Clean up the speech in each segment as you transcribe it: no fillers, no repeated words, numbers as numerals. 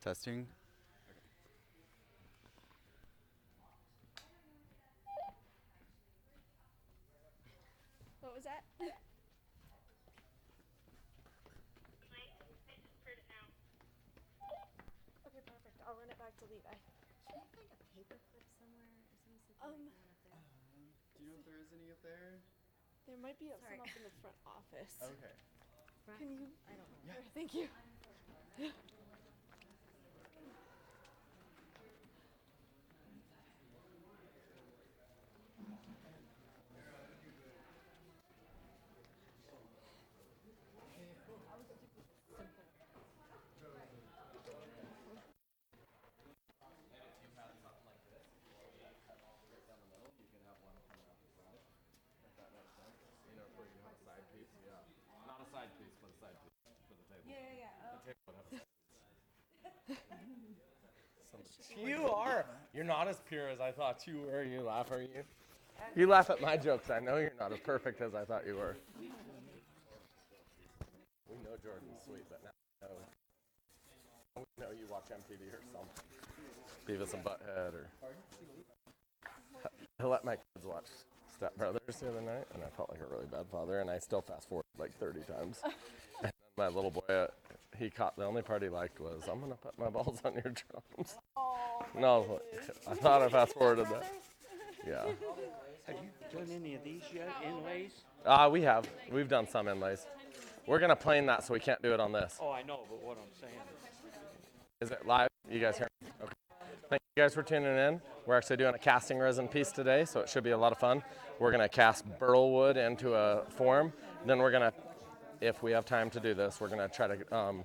Testing. What was that? Okay, perfect. I'll run it back to Levi. Can I find a paper clip somewhere? Or somebody said there might be one up there. Do you know if there is any up there? There might be Sorry. some up in the front office. Okay. Front? Can you? I don't know. Yeah. Thank you. Not a side piece, but a side piece for the table. Yeah. The table would have a side piece. You are. You're not as pure as I thought you were. You laugh, are you? You laugh at my jokes. I know you're not as perfect as I thought you were. We know Jordan's sweet, but now we know you watch MTV or something. Beavis and Butthead, or I let my kids watch Step Brothers the other night, and I felt like a really bad father, and I still fast forward like 30 times. And then my little boy, he caught the only part he liked was, "I'm gonna put my balls on your drums." No, I thought I fast forwarded that. Yeah. Have you done any of these yet, inlays? We have. We've done some inlays. We're gonna plane that, so we can't do it on this. Oh, I know, but what I'm saying Is it live? You guys hear me? Okay. Thank you guys for tuning in. We're actually doing a casting resin piece today, so it should be a lot of fun. We're gonna cast burl wood into a form. Then we're gonna, if we have time to do this, we're gonna try to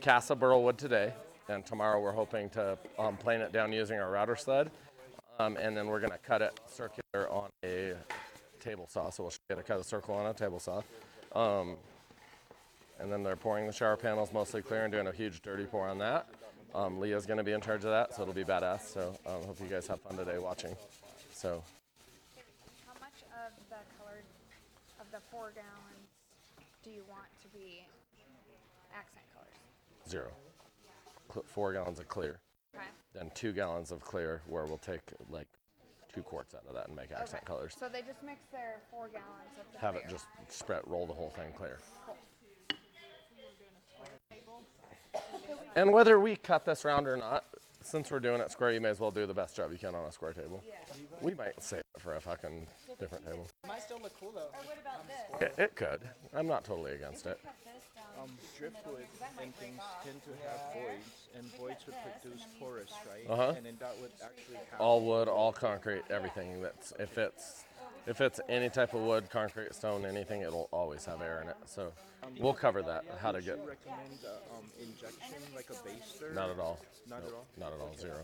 cast a burl wood today. And tomorrow we're hoping to plane it down using our router sled. And then we're gonna cut it circular on a table saw. So we'll get to cut a circle on a table saw. And then they're pouring the shower panels mostly clear and doing a huge dirty pour on that. Leah's going to be in charge of that, so it'll be badass. So hope you guys have fun today watching. So How much of the colored, of the 4 gallons do you want to be accent colors? 0. 4 gallons of clear. Okay. Then 2 gallons of clear, where we'll take like 2 quarts out of that and make accent colors. So they just mix their 4 gallons of the Have clear. it just spread, roll the whole thing clear. And whether we cut this round or not, since we're doing it square, you may as well do the best job you can on a square table. Yeah. We might save it for a fucking different table. Might still look cool though. Or what about this? It could. I'm not totally against it. Cut this down. driftwood and things tend to have voids, and voids would produce porous, right? Uh-huh. And then that would actually have All wood, all concrete, everything. That's if it's any type of wood, concrete, stone, anything, it'll always have air in it. So we'll cover that. How to Would get? you recommend injection, like a baster? Not at all. Not Nope, at all? Not at all. 0.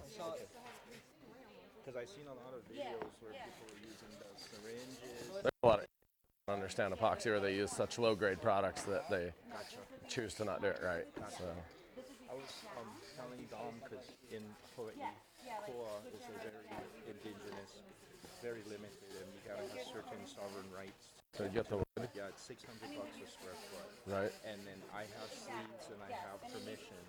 Because I've seen a lot of videos where people are using the syringes. There's a lot of understand epoxy where they use such low grade products that they choose to not do it right. So I was telling Dom because in Hawaii, koa is a very indigenous, very limited, and you gotta have certain sovereign rights. to get the wood Yeah, it's $600 a square foot. right. And then I have sleeves and I have permission,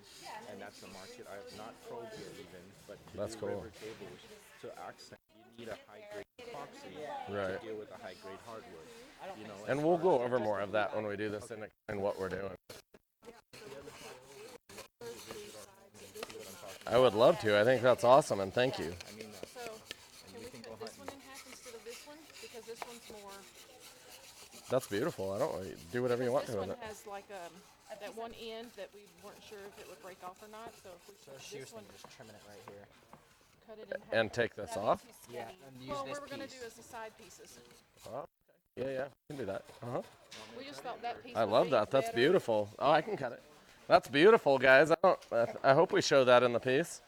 and that's the market. I have not probed it even, but to That's do cool. river tables, to accent, you need a high grade epoxy Right. to deal with a high grade hardwood. You know, And we'll go over more of that when we do this and what we're doing. I would love to. I think that's awesome, and thank you. I mean, So, can we cut this one in half instead of this one? Because this one's more. That's beautiful. I don't do whatever you want This to one with it. has like that one end that we weren't sure if it would break off or not. So if we So cut she was this one, thinking just trimming it right here. cut it in half. And take this That'd be off. too Yeah, skinny. and use Well, this what we're gonna piece. do is the side pieces. Oh, okay. Yeah, we can do that. We just thought that piece. I would love be that. That's better. beautiful. Oh, I can cut it. That's beautiful, guys. I hope we show that in the piece.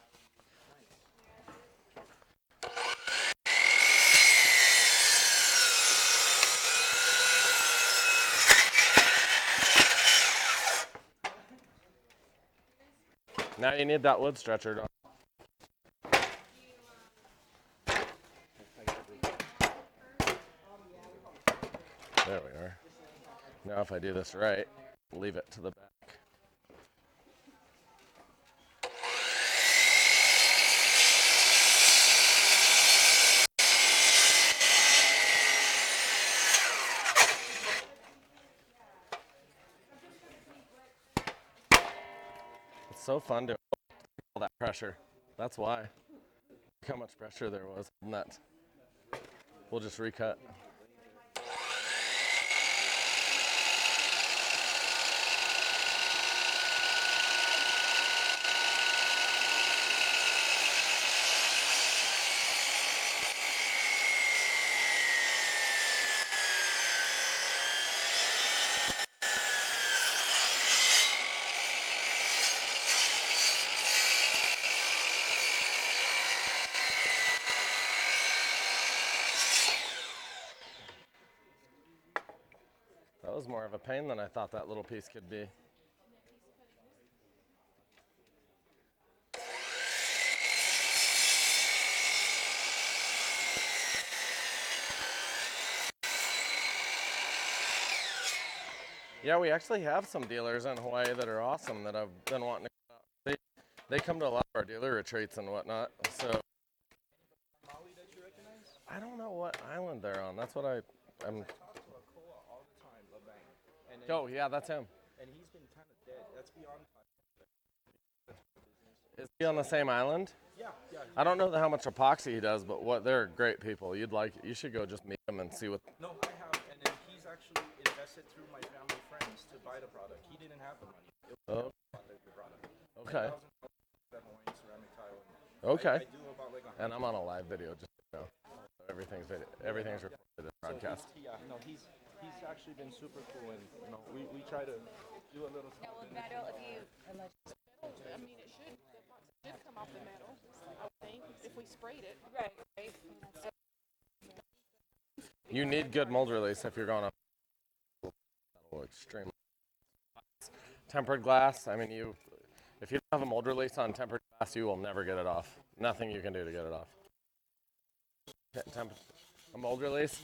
Now you need that wood stretcher. Don't There we are. Now if I do this right, leave it to the back. so fun to all that pressure. That's why. Look how much pressure there was on that. We'll just recut. That was more of a pain than I thought that little piece could be. Yeah, we actually have some dealers in Hawaii that are awesome that I've been wanting to go out. They come to a lot of our dealer retreats and whatnot. So I don't know what island they're on. That's what I'm. All the time, Labang. And then, Oh yeah, that's him. and he's been kind of dead. That's beyond time. Is he on the same island? Yeah, yeah. I don't know how much epoxy he does, but they're great people. You should go just meet them and see what. No, I have, and then he's actually invested through my family friends to buy the product. He didn't have the money. It was the product. Okay. That Hawaiian ceramic tile. Okay. I do about like And I'm on a live video, just so you know. Everything's recorded in the broadcast. Yeah, no, he's actually been super cool, and we try to do a little something. I mean, it should come off the metal, I would think, if we sprayed it. Right. You need good mold release if you're going to extremely tempered glass. I mean, if you don't have a mold release on tempered glass, you will never get it off. Nothing you can do to get it off. A mold release.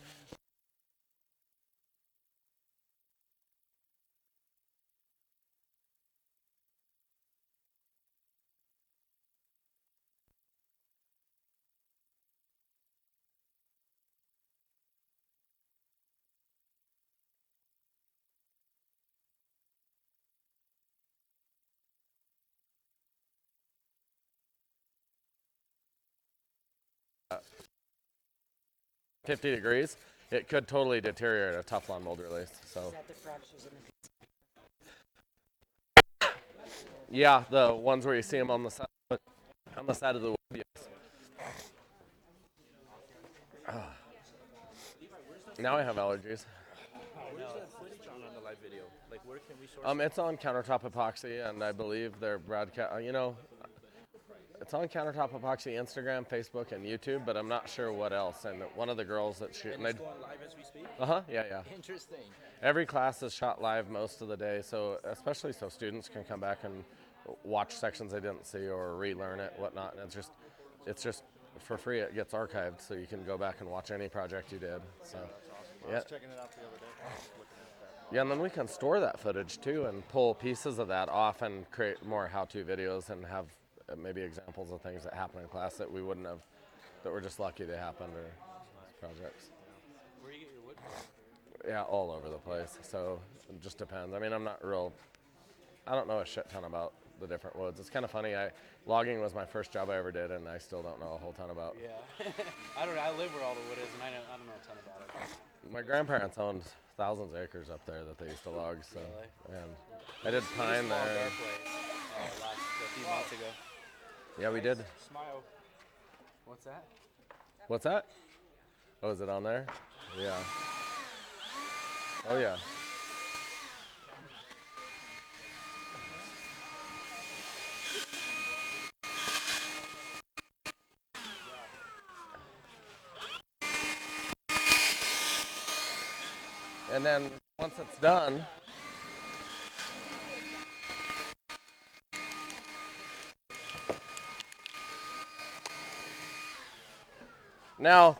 Uh, 50 degrees, it could totally deteriorate a Teflon mold release. So. Yeah, the ones where you see them on the side of the wood. Yes. Now I have allergies. Where's that footage on the live video? Like, where can we source It's on Countertop Epoxy, and I believe they're broadcast. It's on Countertop Epoxy Instagram, Facebook, and YouTube, but I'm not sure what else. And one of the girls that shoot. And it's going live as we speak? Yeah. Interesting. Every class is shot live most of the day, so especially so students can come back and watch sections they didn't see or relearn it, whatnot. And it's just for free. It gets archived, so you can go back and watch any project you did. So, I was checking it out the other day. I was looking at that. Yeah, and then we can store that footage too and pull pieces of that off and create more how-to videos and have maybe examples of things that happen in class that we wouldn't have, that were just lucky to happen or projects. Where do you get your wood from? Yeah, all over the place. So it just depends. I mean, I don't know a shit ton about the different woods. It's kind of funny. Logging was my first job I ever did, and I still don't know a whole ton about. Yeah. I live where all the wood is, and I don't know a ton about it. My grandparents owned thousands of acres up there that they used to log. So, Really? and I did We pine just logged there. our place a few months ago. Yeah, we did. Smile. What's that? What's that? Oh, is it on there? Yeah. Oh, yeah. And then once it's done, now,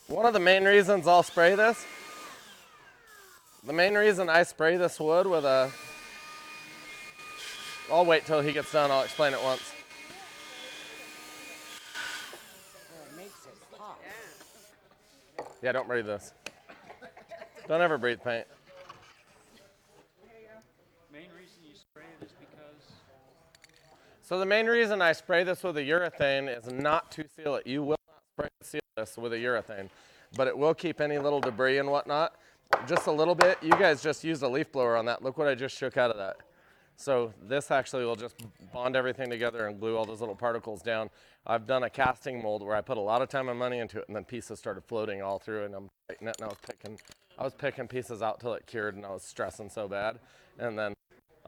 one of the main reasons I'll spray this, the main reason I spray this wood with I'll wait till he gets done, I'll explain it once. It makes it pop. Yeah, don't breathe this. Don't ever breathe paint. Main reason you spray it is because So the main reason I spray this with a urethane is not to seal it. You will not spray and seal this with a urethane, but it will keep any little debris and whatnot. Just a little bit. You guys just used a leaf blower on that. Look what I just shook out of that. So this actually will just bond everything together and glue all those little particles down. I've done a casting mold where I put a lot of time and money into it, and then pieces started floating all through, and I'm tightening it, and I was picking pieces out till it cured, and I was stressing so bad. And then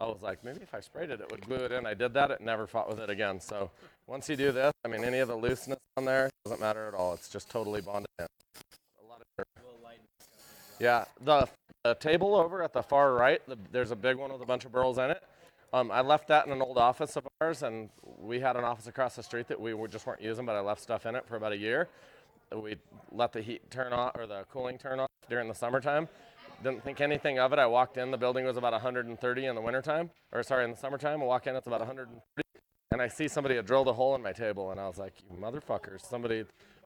I was like, maybe if I sprayed it, it would glue it in. I did that. It never fought with it again. So once you do this, I mean, any of the looseness on there doesn't matter at all. It's just totally bonded in. A lot of yeah, the table over at the far right, there's a big one with a bunch of burls in it. I left that in an old office of ours, and we had an office across the street that we just weren't using, but I left stuff in it for about a year. We let the heat turn off, or the cooling turn off during the summertime. Didn't think anything of it. I walked in, the building was about 130 in the wintertime, or sorry, in the summertime. I walk in, it's about 130, and I see somebody had drilled a hole in my table, and I was like, you motherfuckers,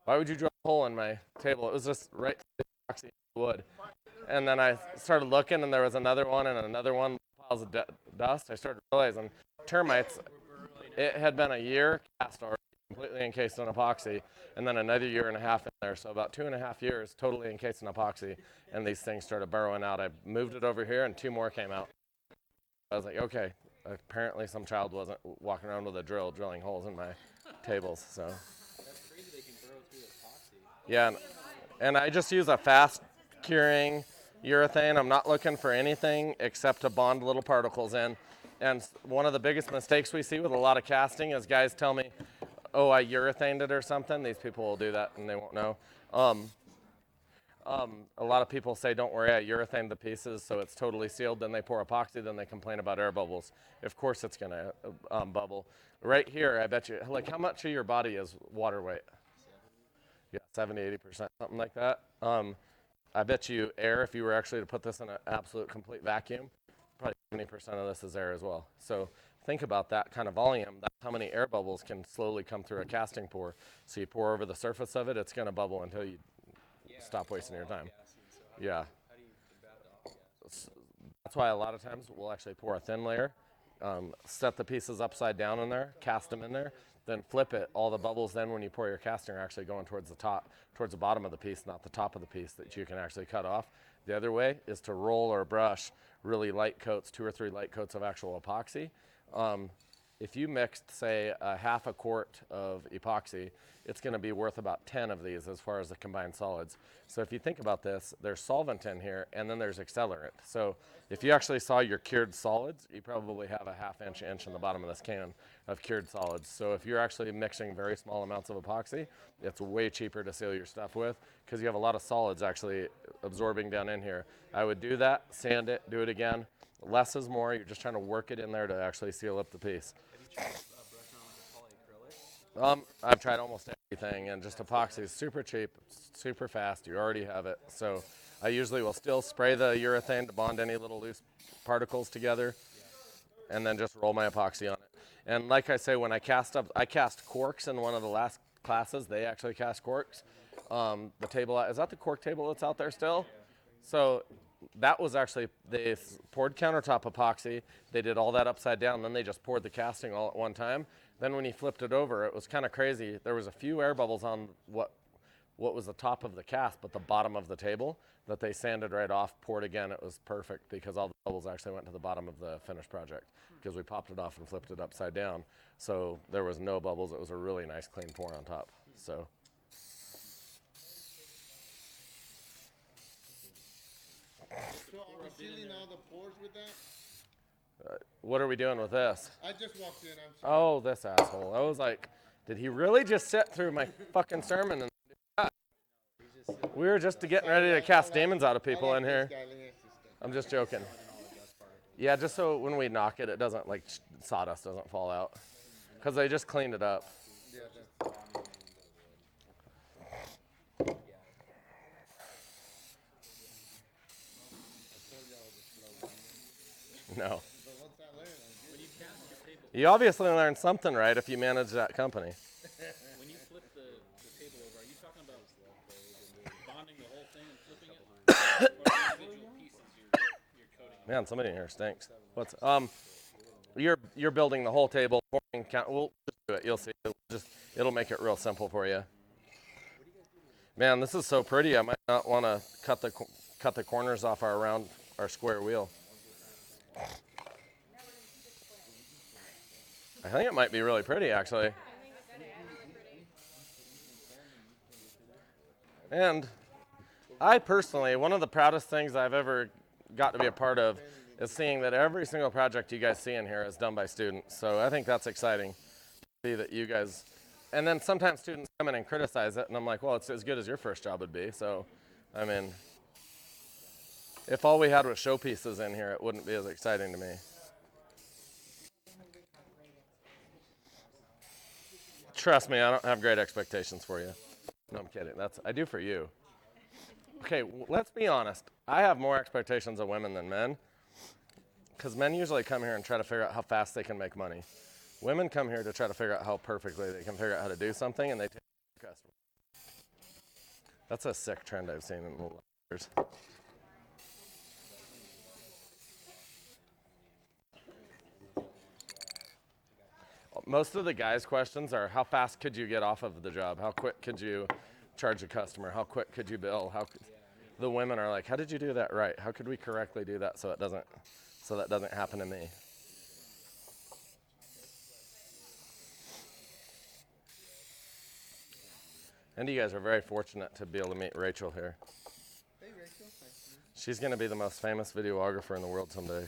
why would you drill a hole in my table? It was just right through the epoxy wood. And then I started looking, and there was another one and another one, piles of dust. I started realizing termites, it had been a year cast already, completely encased in epoxy, and then another year and a half in there. So about 2.5 years totally encased in epoxy, and these things started burrowing out. I moved it over here, and 2 more came out. I was like, okay, apparently some child wasn't walking around with a drill drilling holes in my tables. So That's crazy they can burrow through epoxy. yeah, and I just use a fast curing urethane. I'm not looking for anything except to bond little particles in. And one of the biggest mistakes we see with a lot of casting is guys tell me, oh, I urethaned it or something. These people will do that and they won't know. A lot of people say, don't worry, I urethaned the pieces so it's totally sealed. Then they pour epoxy, then they complain about air bubbles. Of course it's gonna bubble. Right here, I bet you, like how much of your body is water weight? Yeah, 70, 80%, something like that. I bet you air, if you were actually to put this in an absolute complete vacuum, probably 70% of this is air as well. So think about that kind of volume. That's how many air bubbles can slowly come through a casting pour. So you pour over the surface of it, it's going to bubble until you stop wasting your time. Yeah. How do you combat the off-gas? That's why a lot of times we'll actually pour a thin layer, set the pieces upside down in there, cast them in there, then flip it. All the bubbles then when you pour your casting are actually going towards the top, towards the bottom of the piece, not the top of the piece that you can actually cut off. The other way is to roll or brush really light coats, 2 or 3 light coats of actual epoxy. If you mixed, say, a half a quart of epoxy, it's going to be worth about 10 of these as far as the combined solids. So if you think about this, there's solvent in here, and then there's accelerant. So if you actually saw your cured solids, you probably have a half-inch in the bottom of this can of cured solids. So if you're actually mixing very small amounts of epoxy, it's way cheaper to seal your stuff with because you have a lot of solids actually absorbing down in here. I would do that, sand it, do it again. Less is more. You're just trying to work it in there to actually seal up the piece. Have you tried brushing on with polyacrylic? I've tried almost everything, and just epoxy is super cheap, super fast. You already have it. So I usually will still spray the urethane to bond any little loose particles together, and then just roll my epoxy on it. And like I say, when I cast corks in one of the last classes. They actually cast corks. The table, is that the cork table that's out there still? So that was actually, they poured countertop epoxy. They did all that upside down. Then they just poured the casting all at one time. Then when he flipped it over, it was kind of crazy. There was a few air bubbles on what was the top of the cast, but the bottom of the table that they sanded right off, poured again. It was perfect because all the bubbles actually went to the bottom of the finished project because we popped it off and flipped it upside down. So there was no bubbles. It was a really nice clean pour on top. So. So are we sealing all the pores with that? What are we doing with this? I just walked in, I'm sorry. Oh, this asshole. I was like, did he really just sit through my fucking sermon and do that? We were just getting ready to cast demons out of people in here. I'm just joking. Yeah, just so when we knock it, it doesn't, like, sawdust doesn't fall out. Because they just cleaned it up. No. You obviously learned something right if you manage that company. When you flip the table over, are you talking about bonding the whole thing and flipping it? Or individual pieces you're coating? Man, somebody in here stinks. What's you're building the whole table, We'll just do it. You'll see. It'll make it real simple for you. Man, this is so pretty. I might not want to cut the corners off our square wheel. I think it might be really pretty, actually. And I personally, one of the proudest things I've ever got to be a part of is seeing that every single project you guys see in here is done by students. So I think that's exciting to see that you guys, and then sometimes students come in and criticize it, and I'm like, well, it's as good as your first job would be. So, I mean, if all we had was showpieces in here, it wouldn't be as exciting to me. Trust me, I don't have great expectations for you. No, I'm kidding. I do for you. Okay, let's be honest. I have more expectations of women than men, because men usually come here and try to figure out how fast they can make money. Women come here to try to figure out how perfectly they can figure out how to do something, and they take the customer. That's a sick trend I've seen in the last years. Most of the guys' questions are, how fast could you get off of the job? How quick could you charge a customer? How quick could you bill? The women are like, how did you do that right? How could we correctly do that so that doesn't happen to me? And you guys are very fortunate to be able to meet Rachel here. Hey, Rachel. She's going to be the most famous videographer in the world someday.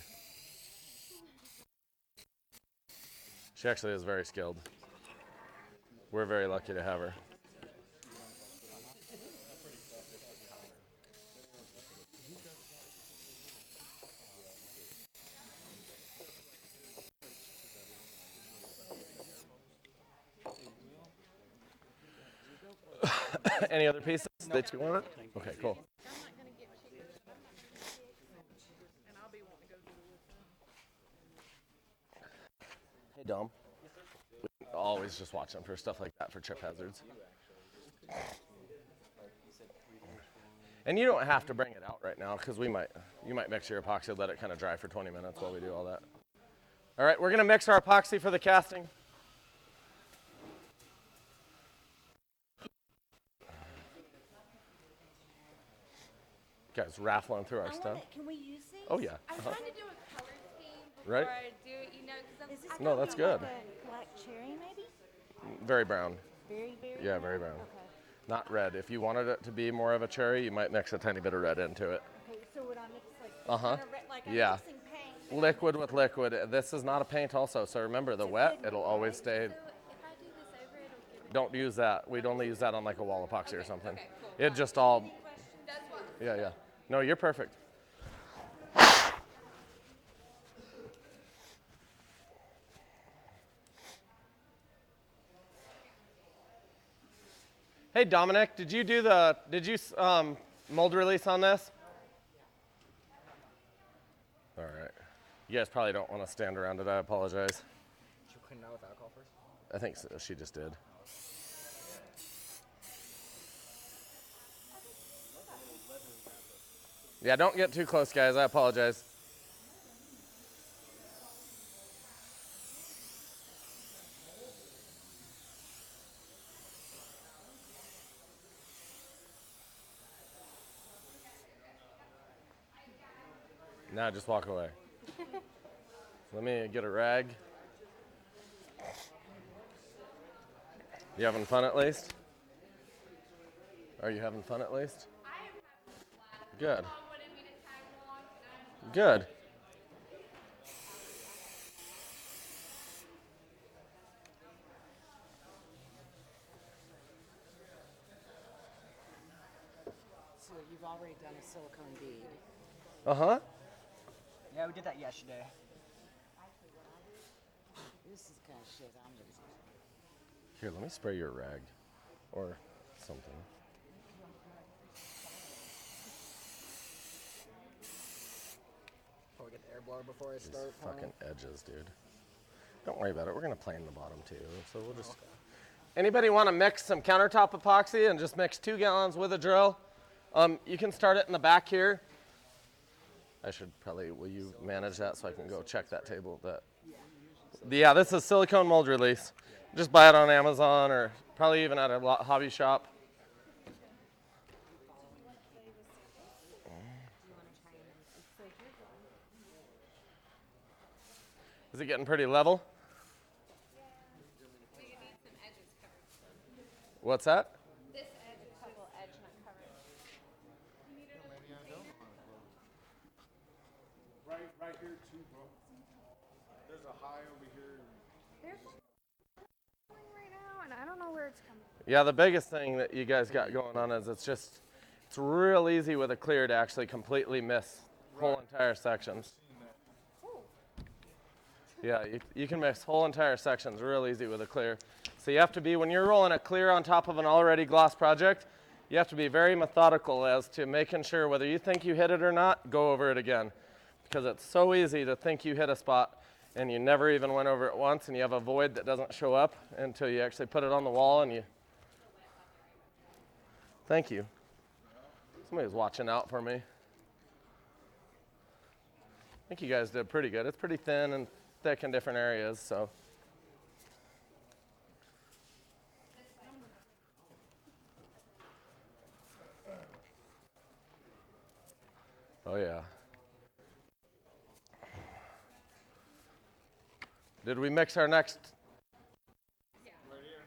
She actually is very skilled. We're very lucky to have her. Any other pieces that you want? Okay, cool. Hey, Dom. We always just watch them for stuff like that for trip hazards. And you don't have to bring it out right now, because you might mix your epoxy, let it kind of dry for 20 minutes while we do all that. All right, we're going to mix our epoxy for the casting. Guys, raffling through our stuff. Can we use these? Oh, yeah. I'm trying to do a color scheme before Right. I do it, you know, because No, that's good. Like a black cherry, maybe? Very brown. Very, very Yeah, brown? very brown. Okay. Not red. If you wanted it to be more of a cherry, you might mix a tiny bit of red into it. Okay, so would I mix like Uh-huh. kind of red, like I'm Yeah. mixing paint? Liquid with liquid. This is not a paint also, so remember the wet, it'll always stay. So if I do this over, it'll give it. Don't use that. We'd only use that on like a wall epoxy or something. Okay, cool. It just all, Any question? That's what. yeah, yeah. No, you're perfect. Hey Dominic, did you mold release on this? All right. You guys probably don't want to stand around it. I apologize. Did you clean it out with alcohol first? I think so. She just did. Yeah, don't get too close, guys. I apologize. Now just walk away. Let me get a rag. You having fun at least? Are you having fun at least? Good. Good. So you've already done a silicone bead. Uh-huh. Yeah, we did that yesterday. This is kind of shit I'm using. Here, let me spray your rag or something. Probably get the air blower before I These start. fucking edges, dude. Don't worry about it. We're gonna plane the bottom too, so we'll just. Okay. Anybody want to mix some countertop epoxy and just mix 2 gallons with a drill? You can start it in the back here. I should probably. Will you manage that so I can go check that table? Yeah, this is silicone mold release. Just buy it on Amazon or probably even at a hobby shop. Is it getting pretty level? What's that? This edge, a couple edge not covered. Right here too, bro. There's a high over here. There's one right now, and I don't know where it's coming from. Yeah, the biggest thing that you guys got going on is it's real easy with a clear to actually completely miss whole entire sections. Yeah, you can mix whole entire sections real easy with a clear. So you have to be, when you're rolling a clear on top of an already gloss project, you have to be very methodical as to making sure whether you think you hit it or not, go over it again. Because it's so easy to think you hit a spot and you never even went over it once and you have a void that doesn't show up until you actually put it on the wall and you... Thank you. Somebody's watching out for me. I think you guys did pretty good. It's pretty thin and thick in different areas, so. Oh yeah. Did we mix our next? Right here.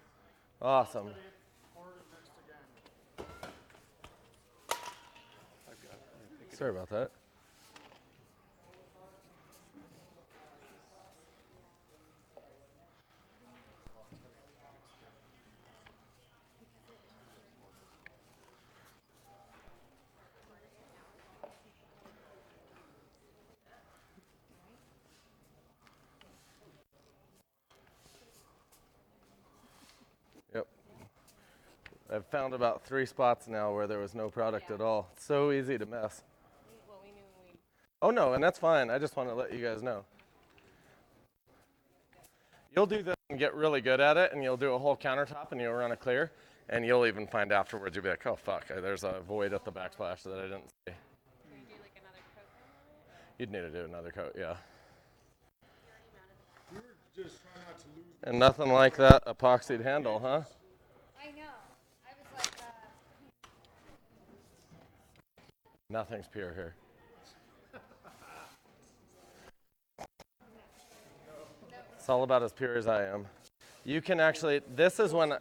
Awesome. Sorry about that. Yep. I've found about 3 spots now where there was no product at all. It's so easy to mess. Well, we knew we. Oh no, and that's fine. I just want to let you guys know. You'll do this and get really good at it, and you'll do a whole countertop, and you'll run a clear, and you'll even find afterwards, you'll be like, oh fuck, there's a void at the backsplash that I didn't see. Do like another coat on it? You'd need to do another coat, yeah. We were just trying not to lose. And nothing like that epoxied handle, huh? I know. I was like, Nothing's pure here. It's all about as pure as I am. You can actually, this is when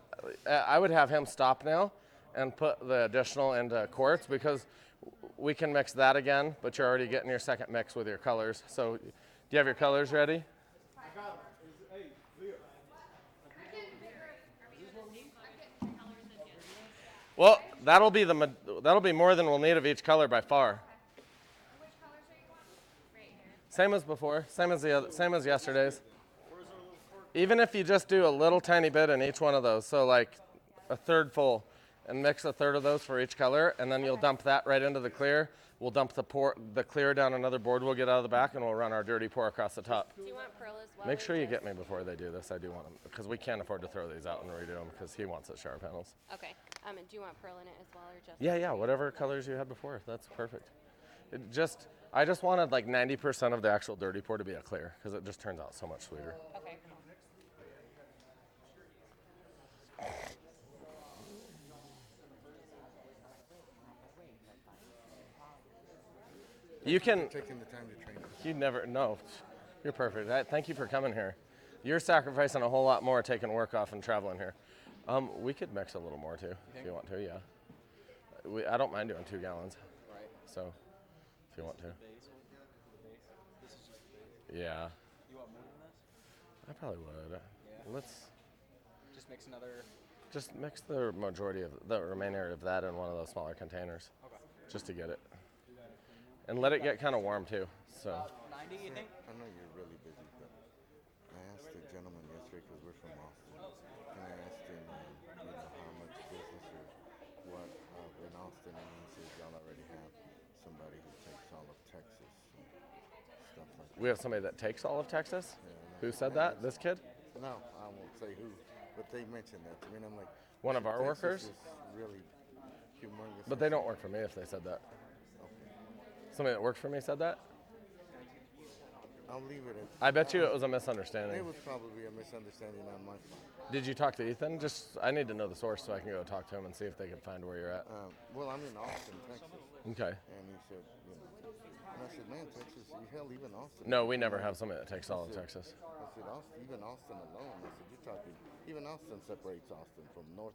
I would have him stop now and put the additional into quartz because we can mix that again, but you're already getting your second mix with your colors. So do you have your colors ready? Well, that'll be more than we'll need of each color by far. which colors are you wanting? Right here. Same as before, same as yesterday's. Even if you just do a little tiny bit in each one of those, so like a third full, and mix a third of those for each color, and then you'll dump that right into the clear. We'll dump the clear down another board we'll get out of the back, and we'll run our dirty pour across the top. Do you want pearl as well? Make sure you get me before they do this. I do want them, because we can't afford to throw these out and redo them, because he wants the shower panels. Okay. And do you want pearl in it as well, or just? Yeah, whatever colors you had before, that's perfect. I just wanted like 90% of the actual dirty pour to be a clear, because it just turns out so much sweeter. Okay. You can. Taking the time to train us. You never. No, you're perfect. Thank you for coming here. You're sacrificing a whole lot more taking work off and traveling here. We could mix a little more too, if you want to. Yeah. I don't mind doing 2 gallons. Right. So, if you want to. Base. This is just the base. Yeah. You want more than this? I probably would. Yeah. Let's Just mix another. just mix the majority of the remainder of that in one of those smaller containers, Okay. just to get it. And let it get kind of warm too. So. 90, you think? I know you're really busy, but I asked the gentleman yesterday because we're from Austin, and I asked him, how much business or what in Austin, and he says y'all already have somebody who takes all of Texas and stuff like that. We have somebody that takes all of Texas. Yeah, Who said that? This kid? No, I won't say who, but they mentioned that to me, and I'm like, One of our workers? Texas is really humongous. But they don't work for me if they said that. Somebody that worked for me said that? I'll leave it at. I bet you it was a It misunderstanding. was probably a misunderstanding on my part. Did you talk to Ethan? I need to know the source so I can go talk to him and see if they can find where you're at. Well, I'm in Austin, Texas, Okay. and he said, and I said, man, Texas, hell, even Austin. No, we never have somebody that takes all of Texas. I said, Austin, even Austin alone. I said, you're talking, even Austin separates Austin from North.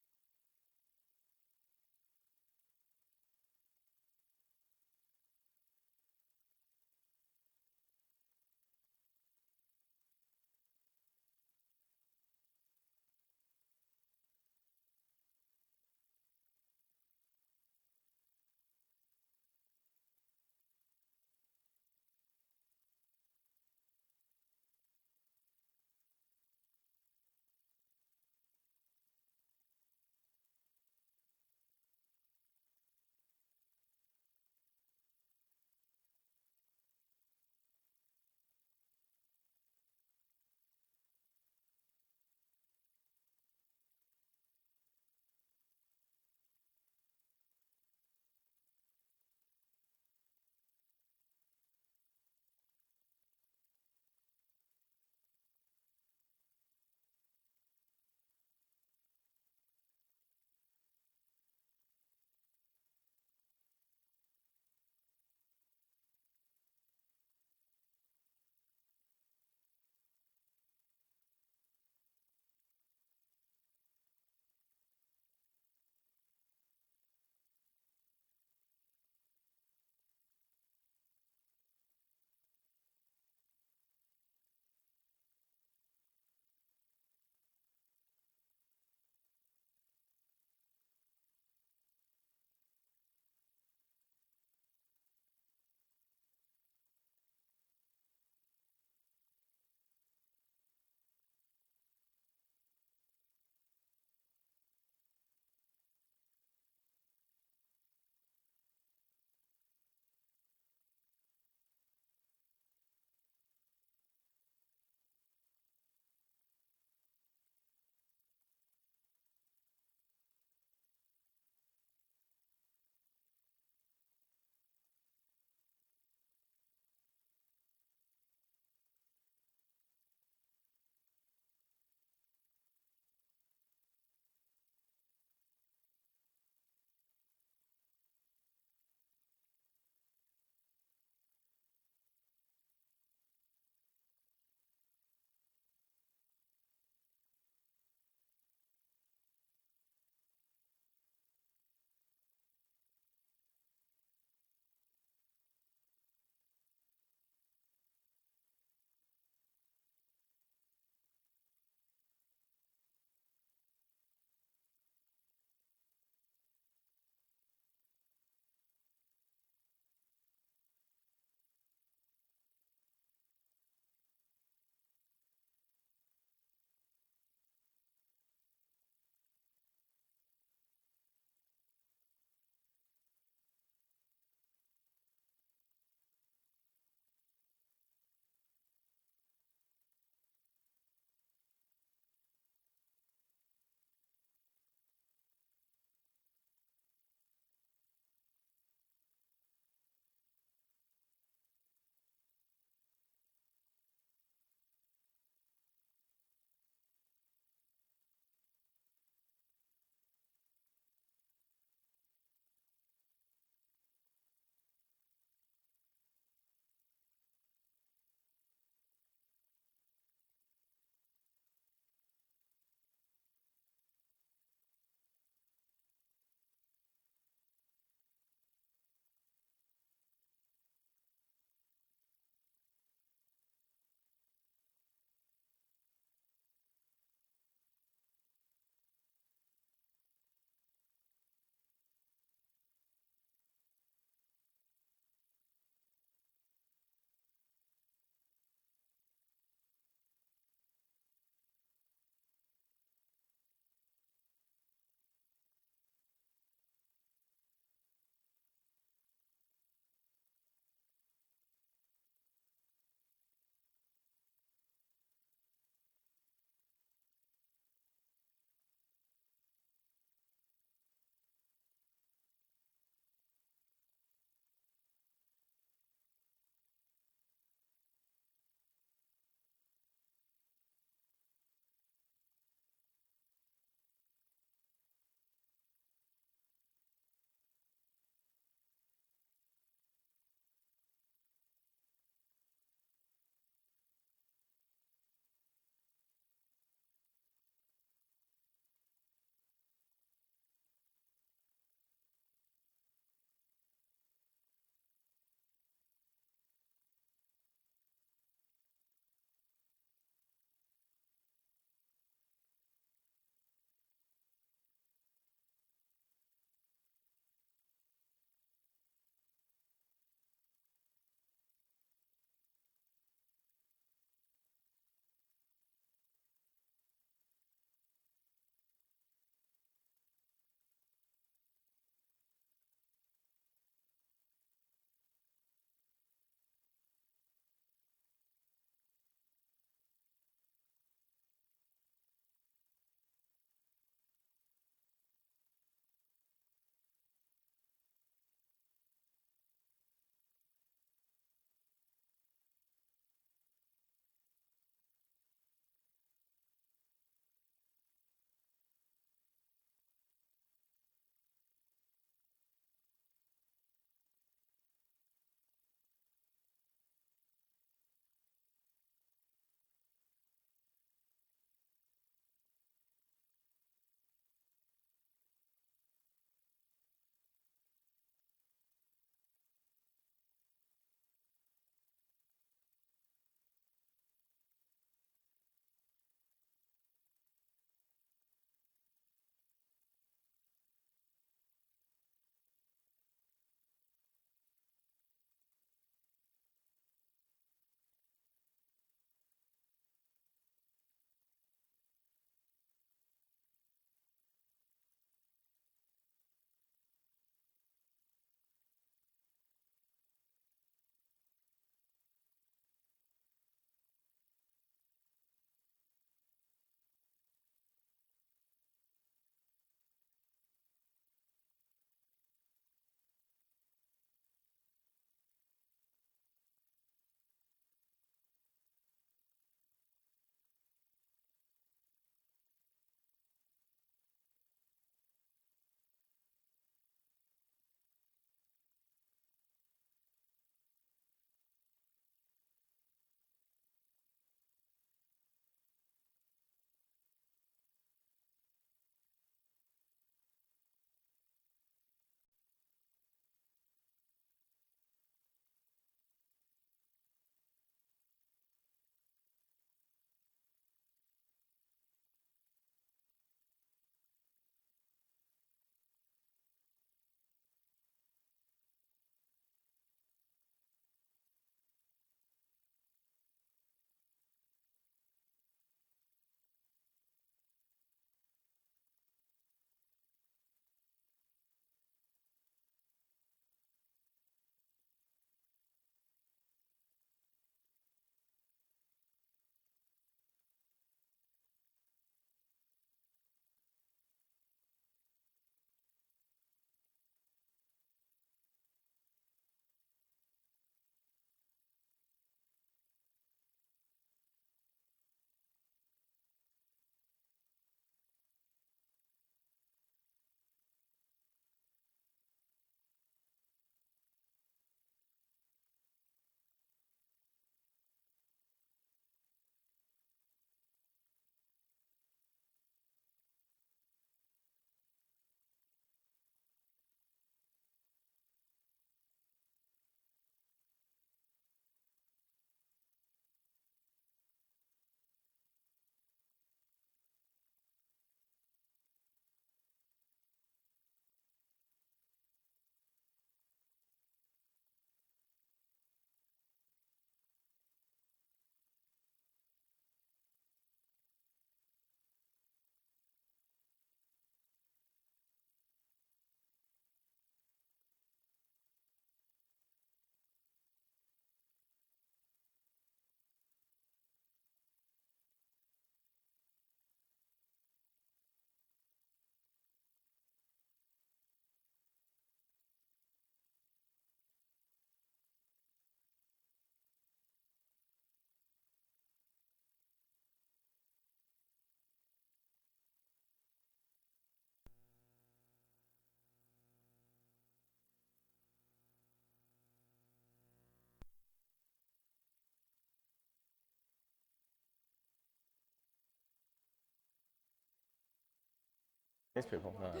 These people. No, no, no.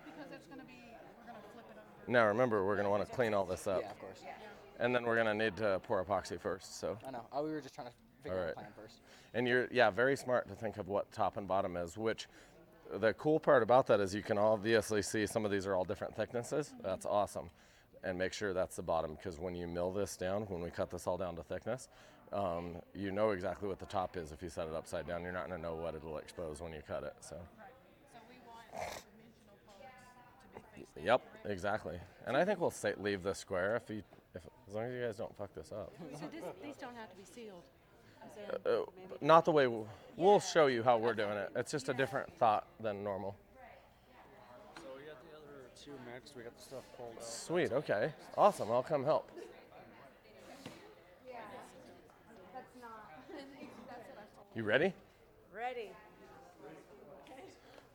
Because it's gonna be, we're gonna flip it over. Now remember, we're gonna want to clean all this up, Yeah, of course. and then we're gonna need to pour epoxy first. So, I know. We were just trying to figure out Alright. the plan first. and you're very smart to think of what top and bottom is. Which, the cool part about that is you can obviously see some of these are all different thicknesses. That's awesome, and make sure that's the bottom because when you mill this down, when we cut this all down to thickness, you know exactly what the top is. If you set it upside down, you're not gonna know what it'll expose when you cut it. So. Right. So we want dimensional parts to be faced Yep, exactly. And I think we'll leave this square if as long as you guys don't fuck this up. So these don't have to be sealed. Not the way we'll show you how we're doing it. It's just a different thought than normal. So we got the other two mixed. We got the stuff pulled out. Sweet. Okay. Awesome. I'll come help. Yeah. That's not. You ready? Ready.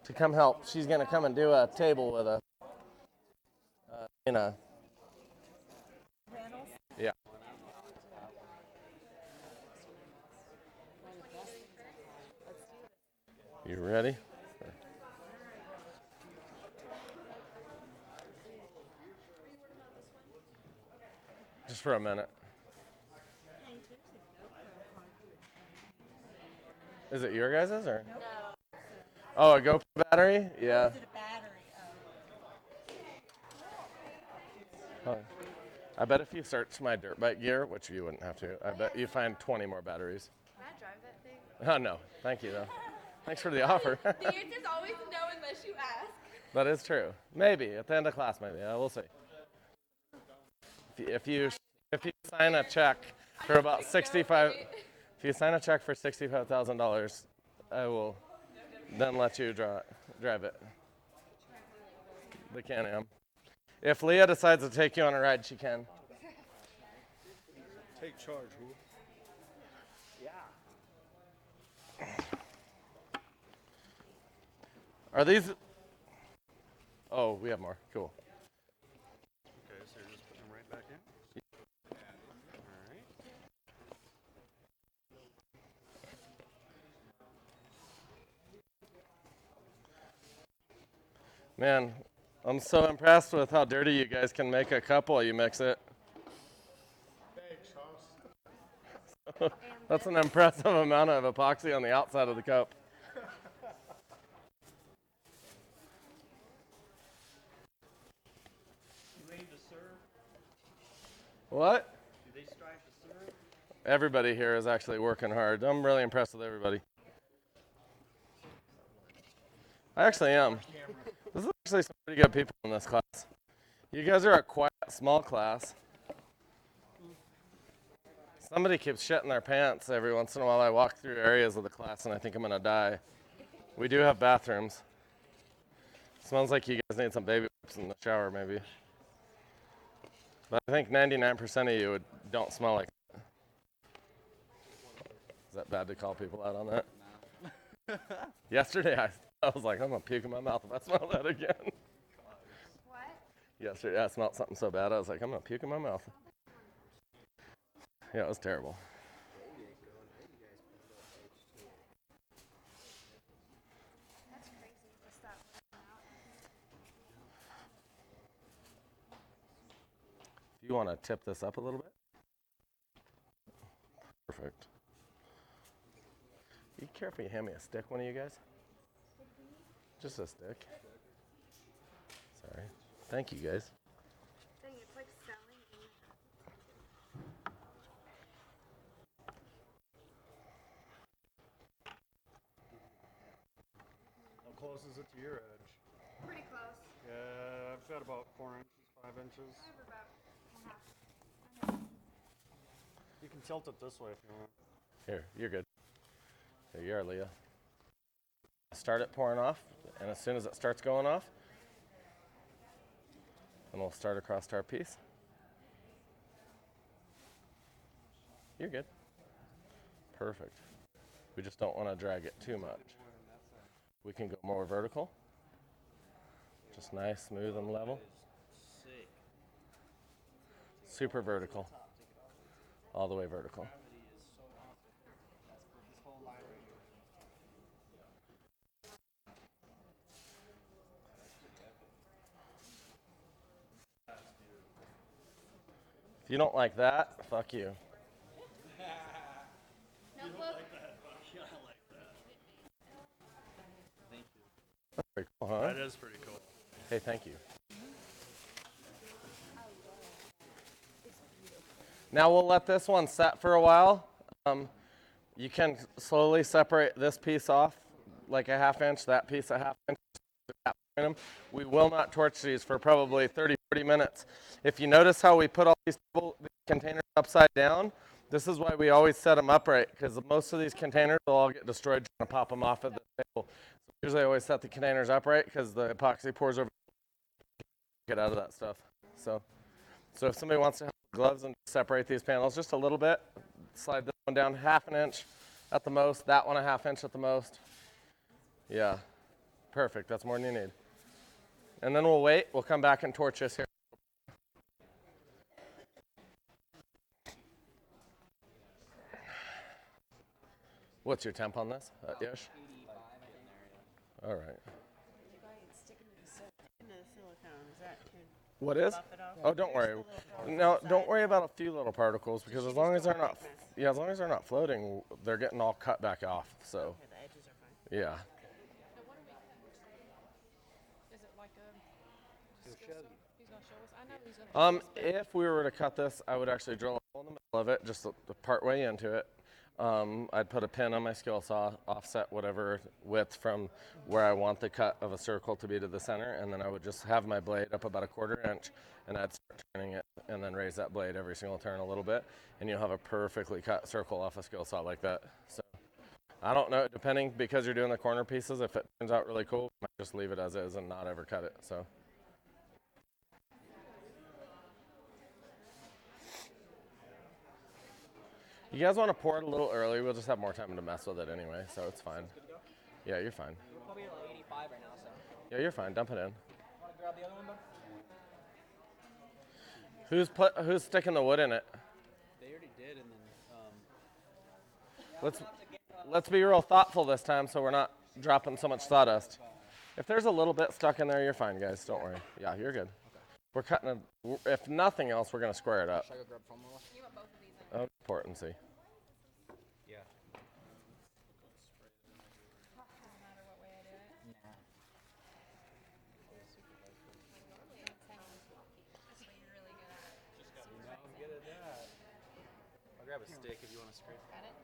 To come help. She's gonna come and do a table with a. Yeah. You ready? Just for a minute. Is it your guys's or? No. Oh, a GoPro battery? Yeah. Oh. I bet if you search my dirt bike gear, which you wouldn't have to, I bet you find 20 more batteries. Can I drive that thing? Oh, no. Thank you, though. Thanks for the offer. The answer's always no unless you ask. That is true. Maybe. At the end of class, maybe. We'll see. If you sign a check for about if you sign a check for $65,000, I will then let you drive it. The Can-Am. If Leah decides to take you on a ride, she can. Take charge, who? Are these? Oh, we have more. Cool. Okay, so you're just putting them right back in? All right. Man, I'm so impressed with how dirty you guys can make a cup while you mix it. That's an impressive amount of epoxy on the outside of the cup. You aim to serve? What? Do they strive to serve? Everybody here is actually working hard. I'm really impressed with everybody. I actually am. This is actually some pretty good people in this class. You guys are a quiet, small class. Somebody keeps shitting their pants every once in a while. I walk through areas of the class and I think I'm gonna die. We do have bathrooms. Smells like you guys need some baby wipes in the shower, maybe. But I think 99% of you don't smell like that. Is that bad to call people out on that? No. Yesterday, I was like, I'm gonna puke in my mouth if I smell that again. What? Yesterday, I smelled something so bad, I was like, I'm gonna puke in my mouth. Yeah, it was terrible. That's crazy to stop out. If you want to tip this up a little bit. Perfect. You care if you hand me a stick, one of you guys? Just a stick. Sorry. Thank you, guys. Dang, it's like selling in. How close is it to your edge? Pretty close. Yeah, I've got about 4 inches, 5 inches. I have about half. You can tilt it this way if you want. Here, you're good. There you are, Leah. Start it pouring off, and as soon as it starts going off, then we'll start across our piece. You're good. Perfect. We just don't want to drag it too much. We can go more vertical. Just nice, smooth, and level. Super vertical. All the way vertical. you don't like that, fuck you. Notebook. That's pretty cool, huh? That is pretty cool. Hey, thank you. Now we'll let this one set for a while. You can slowly separate this piece off, like a ½ inch, that piece a ½ inch. We will not torch these for probably 30, 40 minutes. If you notice how we put all these containers upside down, this is why we always set them upright, because most of these containers will all get destroyed trying to pop them off at the table. So usually I always set the containers upright because the epoxy pours over, get out of that stuff. So if somebody wants to have gloves and separate these panels just a little bit, slide this one down ½ inch at the most, that one a ½ inch at the most. Yeah, perfect, that's more than you need. And then we'll wait, we'll come back and torch this here. What's your temp on this? Ish? All right. What is? Oh, don't worry. No, don't worry about a few little particles because as long as they're not, as long as they're not floating, they're getting all cut back off. So, yeah. Now, what are we? Is it like a? He's gonna show us. I know he's gonna. If we were to cut this, I would actually drill a hole in the middle of it, just the part way into it. I'd put a pin on my skill saw, offset whatever width from where I want the cut of a circle to be to the center, and then I would just have my blade up about a ½ inch, and I'd start turning it, and then raise that blade every single turn a little bit, and you'll have a perfectly cut circle off a skill saw like that. So I don't know, depending, because you're doing the corner pieces, if it turns out really cool, I might just leave it as is and not ever cut it. So. You guys want to pour it a little early? We'll just have more time to mess with it anyway, so it's fine. Yeah, you're fine. We're probably at like 85 right now, so. Yeah, you're fine. Dump it in. Want to grab the other one, though? Who's sticking the wood in it? They already did, and then Let's be real thoughtful this time, so we're not dropping so much sawdust. If there's a little bit stuck in there, you're fine, guys. Don't worry. Yeah, you're good. We're cutting it. If nothing else, we're gonna square it up. Should I go grab foam roller? You want both of these in? Oh, pour it and see. Yeah. Doesn't matter what way I do it. Nah. That's what you're really good at. I'm good at that. I'll grab a stick if you want to scrape. Got it?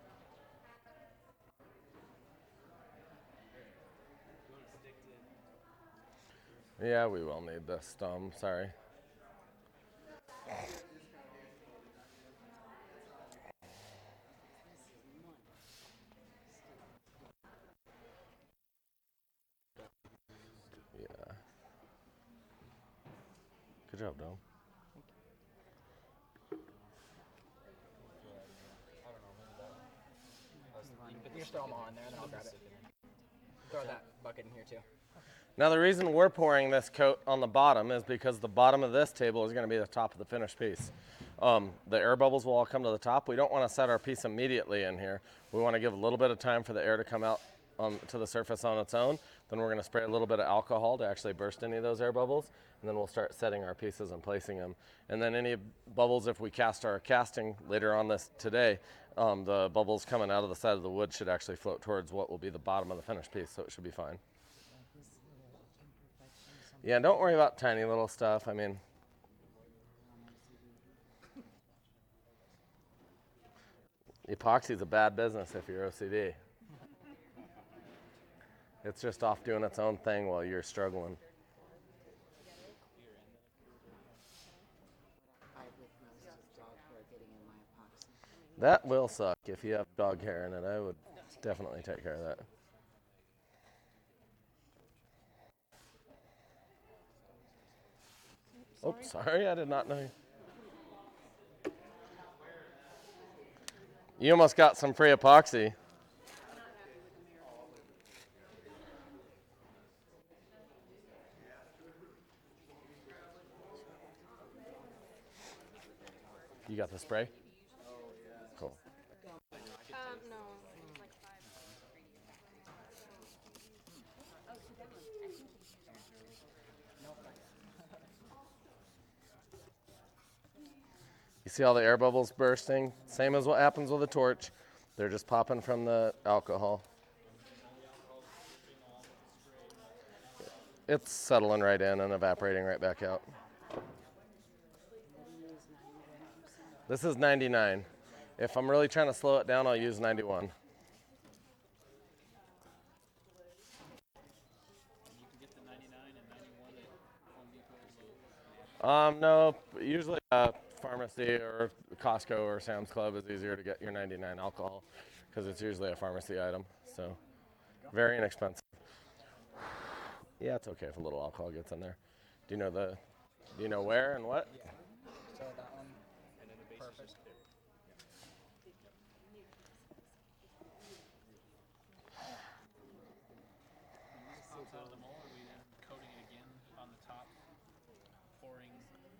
Yeah, we will need this. Sorry. Yeah. Good job, Dom. You just throw them all in there and then I'll grab it. Throw that bucket in here too. Now the reason we're pouring this coat on the bottom is because the bottom of this table is going to be the top of the finished piece. The air bubbles will all come to the top. We don't want to set our piece immediately in here. We want to give a little bit of time for the air to come out to the surface on its own. Then we're going to spray a little bit of alcohol to actually burst any of those air bubbles. And then we'll start setting our pieces and placing them. And then any bubbles, if we cast our casting later on this today, the bubbles coming out of the side of the wood should actually float towards what will be the bottom of the finished piece. So it should be fine. Yeah, don't worry about tiny little stuff. I mean, epoxy is a bad business if you're OCD. It's just off doing its own thing while you're struggling. That will suck if you have dog hair in it. I would definitely take care of that. Oh, sorry, I did not know you. You almost got some free epoxy. You got the spray? Cool. No, like 5. You You see all the air bubbles bursting? Same as what happens with a torch. They're just popping from the alcohol. It's settling right in and evaporating right back out. This is 99. If I'm really trying to slow it down, I'll use 91. You can get the 99 and 91 at Home Depot or Lowe's. No, usually a pharmacy or Costco or Sam's Club is easier to get your 99 alcohol because it's usually a pharmacy item. So very inexpensive. Yeah, it's okay if a little alcohol gets in there. Do you know where and what? Yeah. So that one. Perfect. Pops out of the mold, are we then coating it again on the top, pouring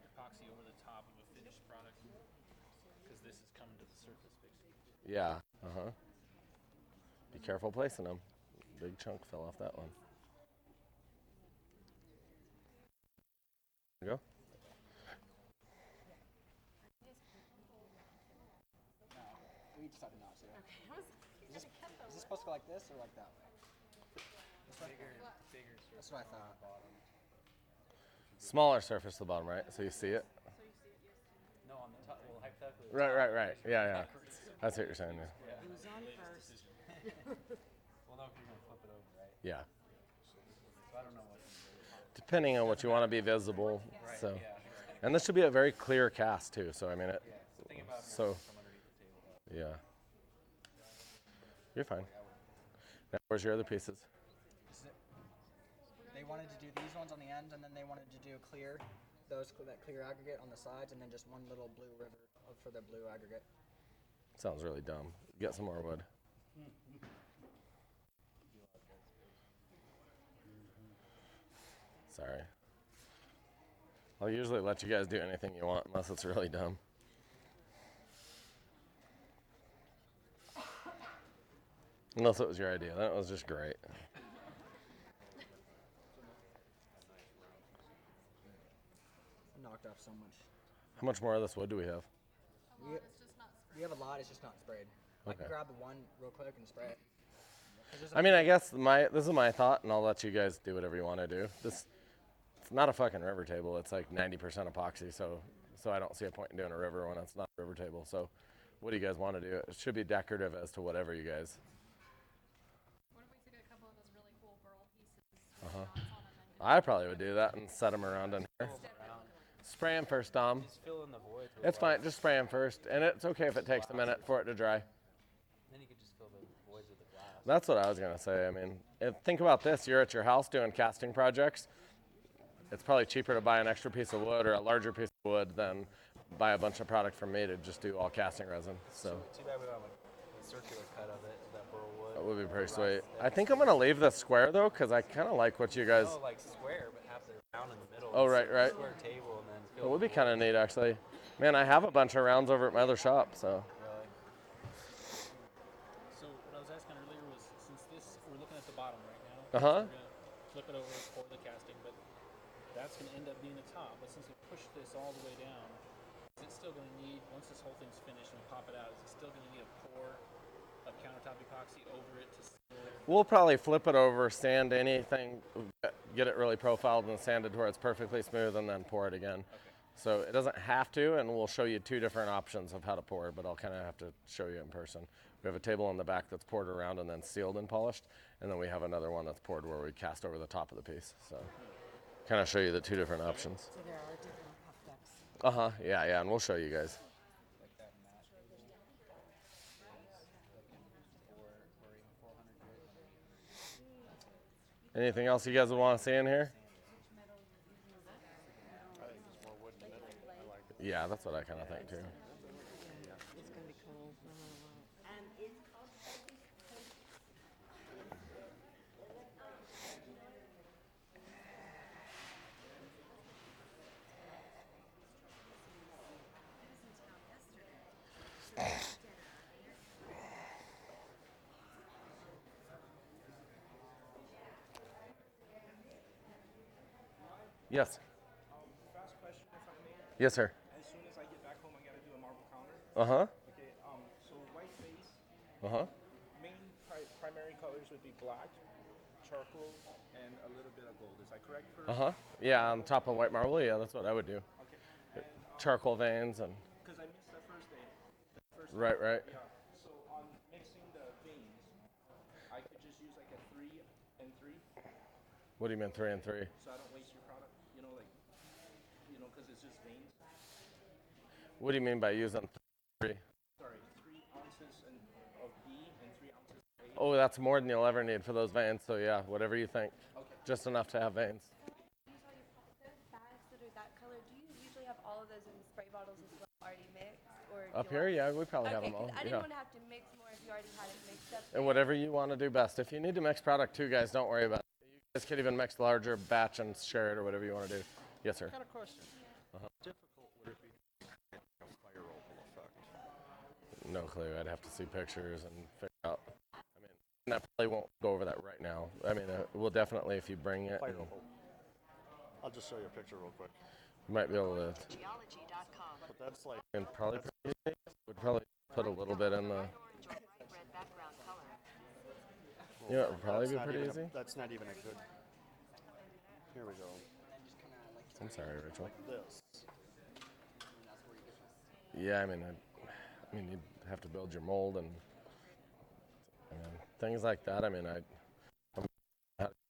epoxy over the top of a finished product? Because this is coming to the surface, basically. Yeah. Be careful placing them. Big chunk fell off that one. There you go. We just have to notch it. Is this supposed to go like this or like that way? Bigger. That's what I thought. Smaller surface to the bottom, right? So you see it? No, on the top. Well, hypothetically. Right. Yeah. That's what you're saying. Yeah. It was on first. Well, no, 'cause you're gonna flip it over, right? Yeah. So I don't know what. Depending on what you want to be visible. Right. So, Yeah. and this should be a very clear cast too. So I mean it. Yeah. So think about So from underneath the table. yeah. You're fine. Now where's your other pieces? They wanted to do these ones on the ends, and then they wanted to do clear, that clear aggregate on the sides, and then just one little blue river for the blue aggregate. Sounds really dumb. Get some more wood. Sorry. I'll usually let you guys do anything you want unless it's really dumb. Unless it was your idea. That was just great. Knocked off so much. How much more of this wood do we have? We have a lot. It's just not sprayed. I can Okay. grab the one real quick and spray it. I mean, I guess this is my thought, and I'll let you guys do whatever you want to do. It's not a fucking river table. It's like 90% epoxy, so I don't see a point in doing a river when it's not a river table. So what do you guys want to do? It should be decorative as to whatever you guys. What if we took a couple of those really cool burl pieces with knots on them and I probably would do that and set them around in here. Spray them first, Dom. Just fill in the voids. with It's fine. glass. Just spray them first, and it's okay if it takes a minute for it to dry. Then you could just fill the voids with the glass. That's what I was gonna say. I mean, think about this: you're at your house doing casting projects. It's probably cheaper to buy an extra piece of wood or a larger piece of wood than buy a bunch of product from me to just do all casting resin. So Too bad we don't have a circular cut of it, that burl wood. that would be pretty sweet. I think I'm gonna leave this square though, because I kind of like what you guys. No, like square, but have the round in the middle. Oh, and right, sit right. Square table and then It fill would the be kind of neat, actually. Man, I have a bunch of rounds over at my other shop, so. So what I was asking earlier was, since we're looking at the bottom right now. Uh-huh. We're gonna flip it over for the casting, but that's gonna end up being the top. But since we push this all the way down, is it still gonna need, once this whole thing's finished and we pop it out, is it still gonna need a pour of countertop epoxy over it to seal it? We'll probably flip it over, sand anything, get it really profiled and sanded to where it's perfectly smooth, and then pour it again. Okay. So it doesn't have to, and we'll show you two different options of how to pour, but I'll kind of have to show you in person. We have a table in the back that's poured around and then sealed and polished, and then we have another one that's poured where we cast over the top of the piece. So kind of show you the two different options. So there are different puff decks. Uh-huh, yeah, and we'll show you guys. Anything else you guys would want to see in here? Yeah, that's what I kind of think too. It's gonna be cool. Yes. Fast question, if I may. Yes, sir. As soon as I get back home, I gotta do a Uh-huh. Okay, so white base, Uh-huh. main primary colors would be black, charcoal, and a little bit of gold. Is that correct? For Uh-huh. Yeah, on top of white marble, yeah, that's what I would do. okay, and Charcoal veins and because I missed the first day. right, right. Yeah. So on mixing the veins, I could just use like a 3 and 3, What do you mean 3 and 3? so I don't waste your product. You know, like because it's just veins. What do you mean by using 3? Sorry, 3 ounces of B and 3 ounces of A. Oh, that's more than you'll ever need for those veins, so yeah, whatever you think. Okay. Just enough to have veins. Use all your bags that are that color. Do you usually have all of those in spray bottles as well, already mixed, or Up here, yeah, we probably have them all. I Yeah. didn't want to have to mix more if you already had it mixed up. And whatever you want to do best. If you need to mix product too, guys, don't worry about it. You guys could even mix larger batch and share it or whatever you want to do. Yes, sir. I got a question. How difficult would it be to create a fire opal effect? No clue. I'd have to see pictures and figure out. I mean, and I probably won't go over that right now. I mean, we'll definitely, if you bring it, Fire and opal. I'll just show you a picture real quick. you might be able to. Geology.com. But that's like And probably would probably put a little bit in the. Orange or bright red background color. You know, it would probably that's be not pretty even easy. that's not even a good. Here we go. I'm sorry, Rachel. This. Yeah, I mean, you'd have to build your mold and I mean, things like that. I mean, as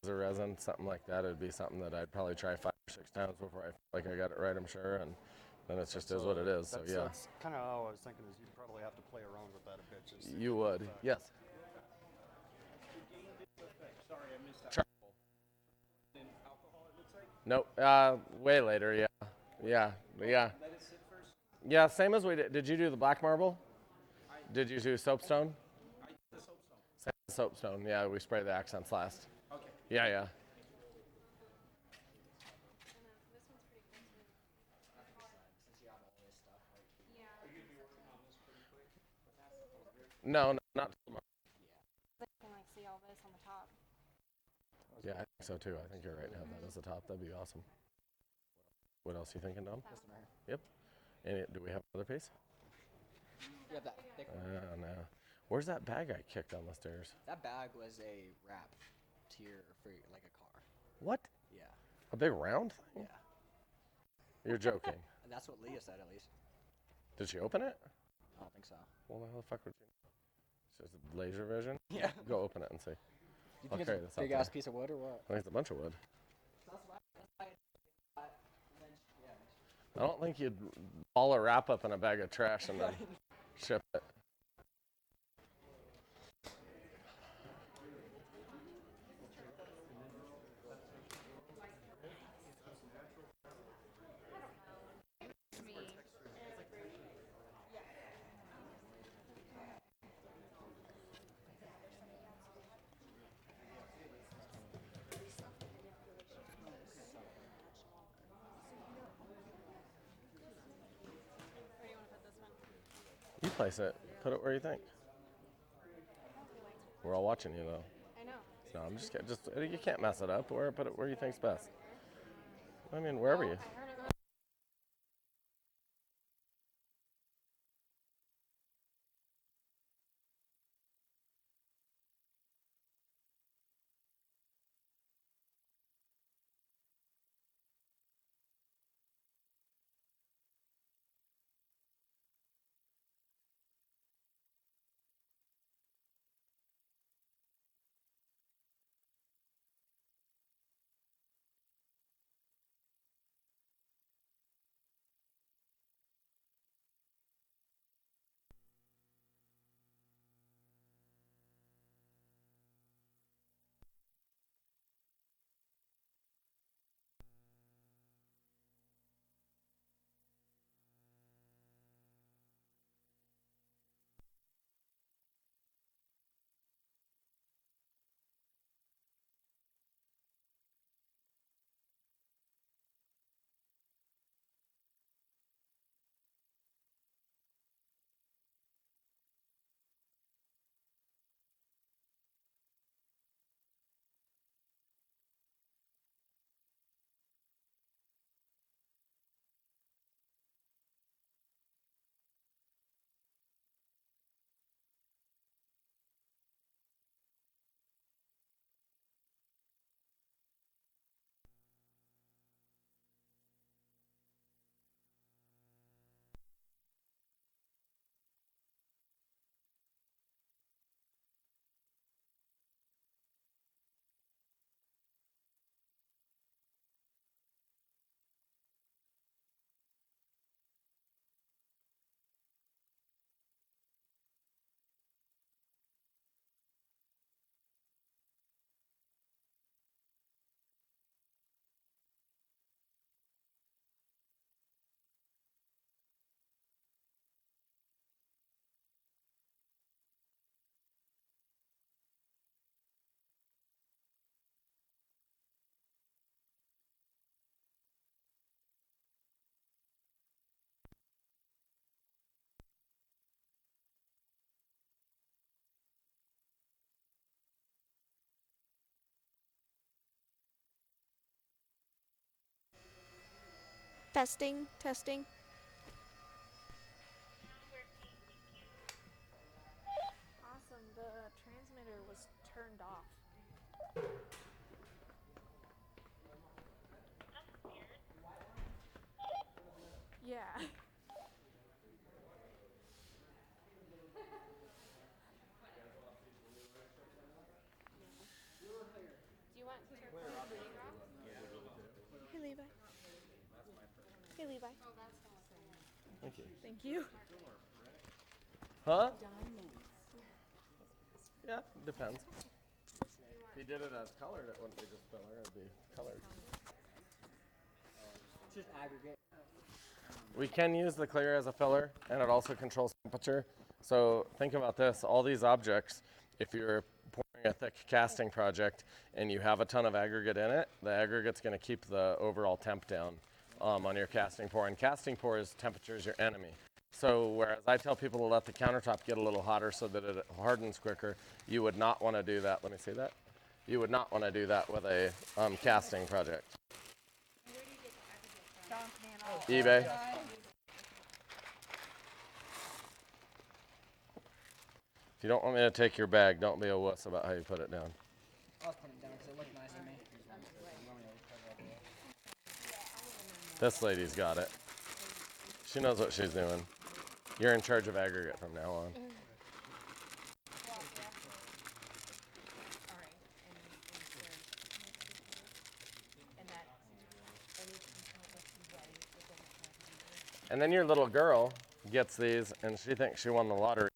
a resin, something like that, it'd be something that I'd probably try 5 or 6 times before I feel like I got it right. I'm sure, and then it just is what it is. So yeah, That's kind of how I was thinking. Is you'd probably have to play around with that a bit. Just you would. Yes. Sorry, I missed that. Charcoal. In alcohol, it looks like. Nope. Way later. Yeah. Yeah. Yeah. Let it sit first. Yeah. Same as we did. Did you do the black marble? Did you do soapstone? I did the soapstone. Same as soapstone. Yeah, we spray the accents last. Okay. Yeah. Yeah. This one's pretty cool too. Yeah. No, not. I can like see all this on the top. Yeah, I think so too. I think you're right. Have that as the top. That'd be awesome. What else you thinking, Dom? This one right here. Yep. And do we have another piece? You have that thick one. No. Where's that bag I kicked on the stairs? That bag was a wrap tier for like a car. What? Yeah. A big round thing? Yeah. You're joking. And that's what Leah said, at least. Did she open it? I don't think so. Well, how the fuck would you? It's just laser vision? Yeah. Go open it and see. You I'll think carry it's this a out big ass there. piece of wood or what? I think it's a bunch of wood. That's why. I don't think you'd ball a wrap up in a bag of trash and then ship it. Where do you want to put this one? You place it. Put it where you think. We're all watching you though. I know. No, I'm just kidding. You can't mess it up. Put it where you think's best. I mean, wherever you. I heard Testing, testing. Awesome. The transmitter was turned off. Yeah. Do you want turquoise breeding rock? Hey, Levi. Hey, Levi. Thank you. Thank you. Huh? Yeah, depends. If you did it as colored, it wouldn't be just filler, it'd be colored. It's just aggregate. We can use the clear as a filler, and it also controls temperature. So think about this, all these objects, if you're pouring a thick casting project and you have a ton of aggregate in it, the aggregate's gonna keep the overall temp down on your casting pour. And casting pour is temperature is your enemy. So whereas I tell people to let the countertop get a little hotter so that it hardens quicker, you would not wanna do that. Let me see that. You would not wanna do that with a casting project. eBay. If you don't want me to take your bag, don't be a wuss about how you put it down. I'll put it down because it looked nice to me. This lady's got it. She knows what she's doing. You're in charge of aggregate from now on. And then your little girl gets these and she thinks she won the lottery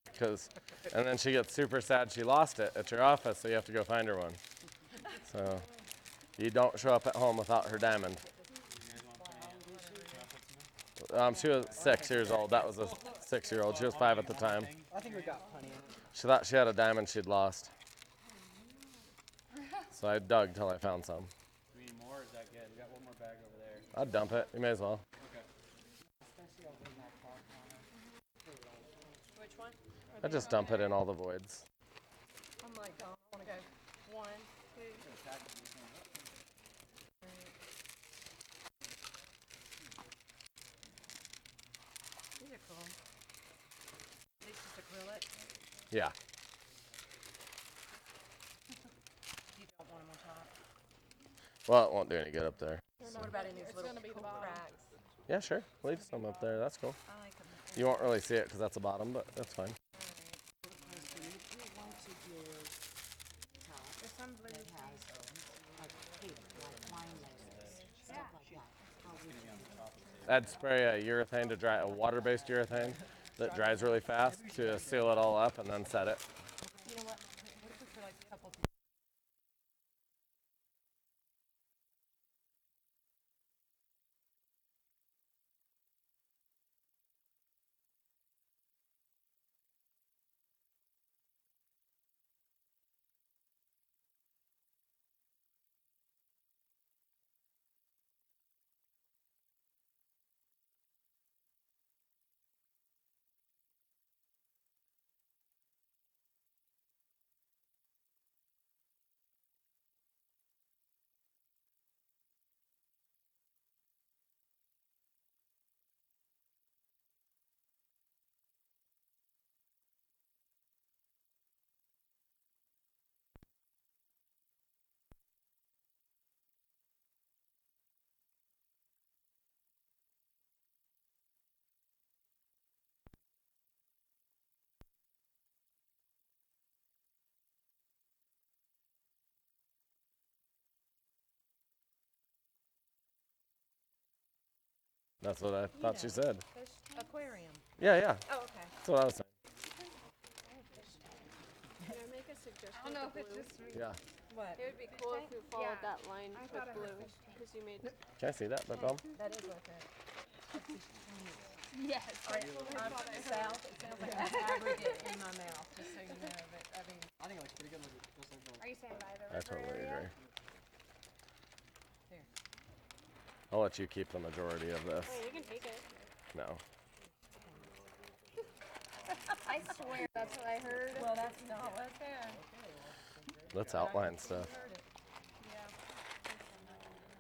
and then she gets super sad she lost it at your office, so you have to go find her one. So you don't show up at home without her diamond. She was 6 years old. That was a 6-year-old. She was 5 at the time. I think we got plenty in it. She thought she had a diamond she'd lost. So I dug till I found some. Do we need more or is that good? We got one more bag over there. I'd dump it. You may as well. Which one? I'd just dump it in all the voids. I'm like, I want to go 1, 2. These are cool. These just acrylic. Yeah. You don't want them on top. Well, it won't do any good up there. What about in these little gonna be the bottom. cracks? Yeah, sure. Leave some up there. That's cool. I like them. You won't really see it because that's the bottom, but that's fine. There's some blue I'd spray a urethane to dry, a water-based urethane that dries really fast to seal it all up and then set it. You know what? What if we put like a couple? That's what I thought she said. Aquarium. Yeah, yeah. Oh, okay. That's what I was saying. Can I make a suggestion? I don't know if with it's blue? just me. What? Yeah. It would be cool if you followed Yeah. that line I with thought I heard blue, fish tank. because you made. Can I see that, Bum? That is okay. Yes. All right, South, it sounds like an aggregate in my mouth, just so you know. But I mean, I think it looks pretty good. Just like the Are you saying by the I river totally area? agree. here. I'll let you keep the majority of this. Hey, you can take it. No. I swear that's what I heard. Well, that's not what's there. Let's outline stuff. Heard it.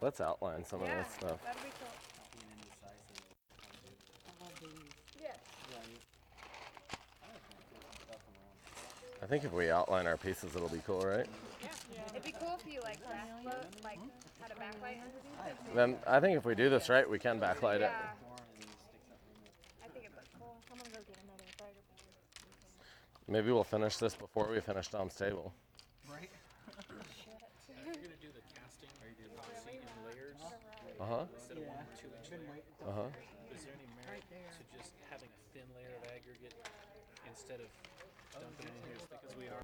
Let's outline some of this stuff. That'd be cool. I think if we outline our pieces, it'll be cool, right? It'd be cool if you like had a backlight underneath. Then I think if we do this right, we can backlight it. Yeah. I think it looks cool. I'm gonna go get another bagger board. Maybe we'll finish this before we finish Dom's table. Right? You're gonna do the casting epoxy in layers Uh-huh. instead of 1 or 2 inch layer. Uh-huh. Is there any merit to just having a thin layer of aggregate instead of dumping it in here as thick as we are?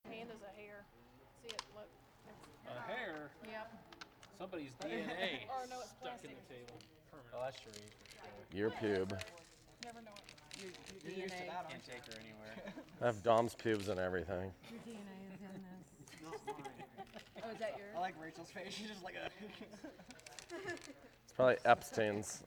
Hand is a hair. See it? Look. A hair? Yep. Somebody's DNA Or no, it's stuck in plastic. the table. Permanent. Oh, that's Sheree for sure. Your pube. Never know it. Your You're used to DNA. that, Can't aren't you? take her anywhere. I have Dom's pubes and everything. Your DNA is in this. Oh, is that yours? I like Rachel's face. She's just like a. It's probably Epstein's,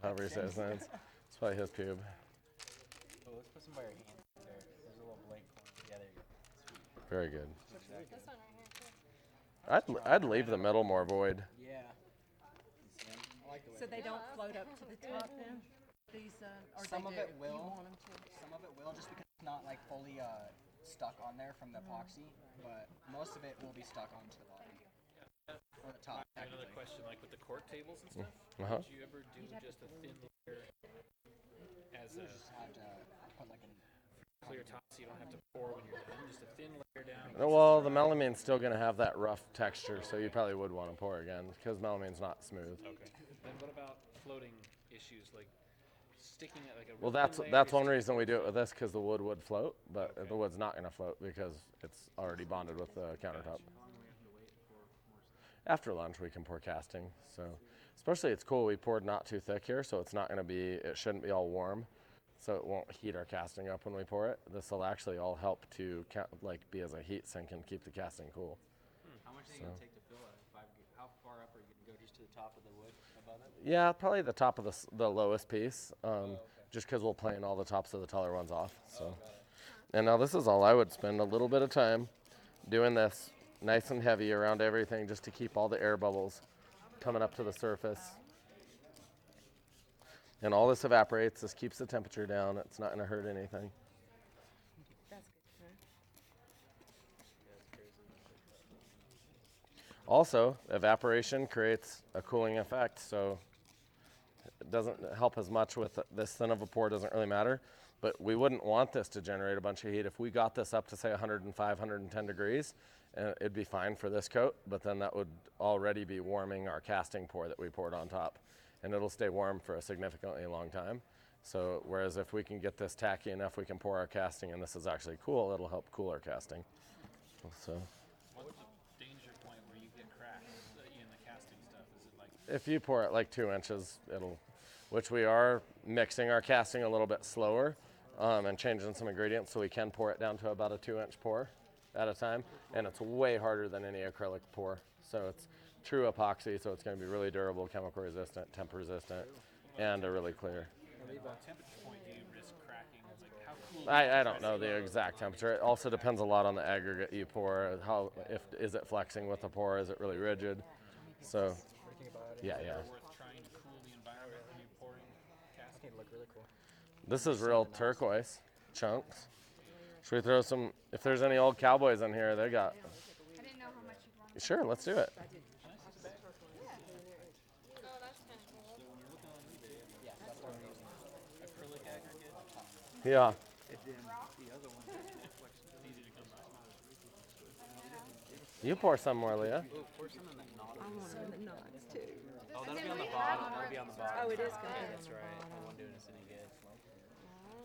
however you say his name. It's probably his pube. Oh, let's put some by your hand there. There's a little blank corner. Yeah, there you go. Sweet. Very good. Exactly. This one right here, too. I'd leave the middle more void. Yeah. I like the way. So they don't float up to the top then? These, or Some they of do? it will. You want them to? Some of it will, just because it's not like fully stuck on there from the epoxy, but most of it will be stuck onto the bottom or the top. I have another question, like with the court tables and stuff. Uh-huh. Would you ever do just a thin layer as a Just have to put like an. clear top so you don't have to pour when you're done? Just a thin layer down. Well, the melamine's still going to have that rough texture, so you probably would want to pour again because melamine's not smooth. Okay. Then what about floating issues, like sticking it like a Well, real thin layer that's is one reason we do it with this because the wood would float, but the wood's not going to float because it's already bonded with the countertop. After lunch, we can pour casting. So, especially it's cool. We poured not too thick here, so it's not going to be. It shouldn't be all warm, so it won't heat our casting up when we pour it. This will actually all help to be as a heat sink and keep the casting cool. How much is it going to take to fill it? How far up are you going to go? Just to the top of the wood above it? Yeah, probably the top of the lowest piece, just because we'll plane all the tops of the taller ones off. So, and now this is all I would spend a little bit of time doing this nice and heavy around everything just to keep all the air bubbles coming up to the surface. And all this evaporates. This keeps the temperature down. It's not going to hurt anything. That's good. Also, evaporation creates a cooling effect, so it doesn't help as much with this thin of a pour. Doesn't really matter. But we wouldn't want this to generate a bunch of heat. If we got this up to say 105, 110 degrees, it'd be fine for this coat, but then that would already be warming our casting pour that we poured on top. And it'll stay warm for a significantly long time. So whereas if we can get this tacky enough, we can pour our casting, and this is actually cool, it'll help cool our casting. So What's the danger point where you get cracks in the casting stuff? Is it like if you pour it like 2 inches, which we are mixing our casting a little bit slower and changing some ingredients so we can pour it down to about a 2-inch pour at a time. And it's way harder than any acrylic pour. So it's true epoxy, so it's going to be really durable, chemical resistant, temp resistant, and a really clear. what temperature point do you risk cracking? Like how cool? I don't know the exact temperature. It also depends a lot on the aggregate you pour. Is it flexing with the pour? Is it really rigid? So, yeah. Worth trying to cool the environment when you're pouring casting. It'd look really cool. This is real turquoise chunks. Should we throw some? If there's any old cowboys in here, they got. I didn't know how much you'd want. Sure, let's do it. Oh, that's kind of cool. Yeah, that's what I'm using. Acrylic aggregate. Yeah. The other one is easy to come by. You pour some more, Leah. Ooh, pour some in the knot. I want them in the knots too. Oh, that'll be on the bottom. That'll be on the bottom. Oh, it is gonna Yeah, be on that's the right. I bottom. won't do this any good.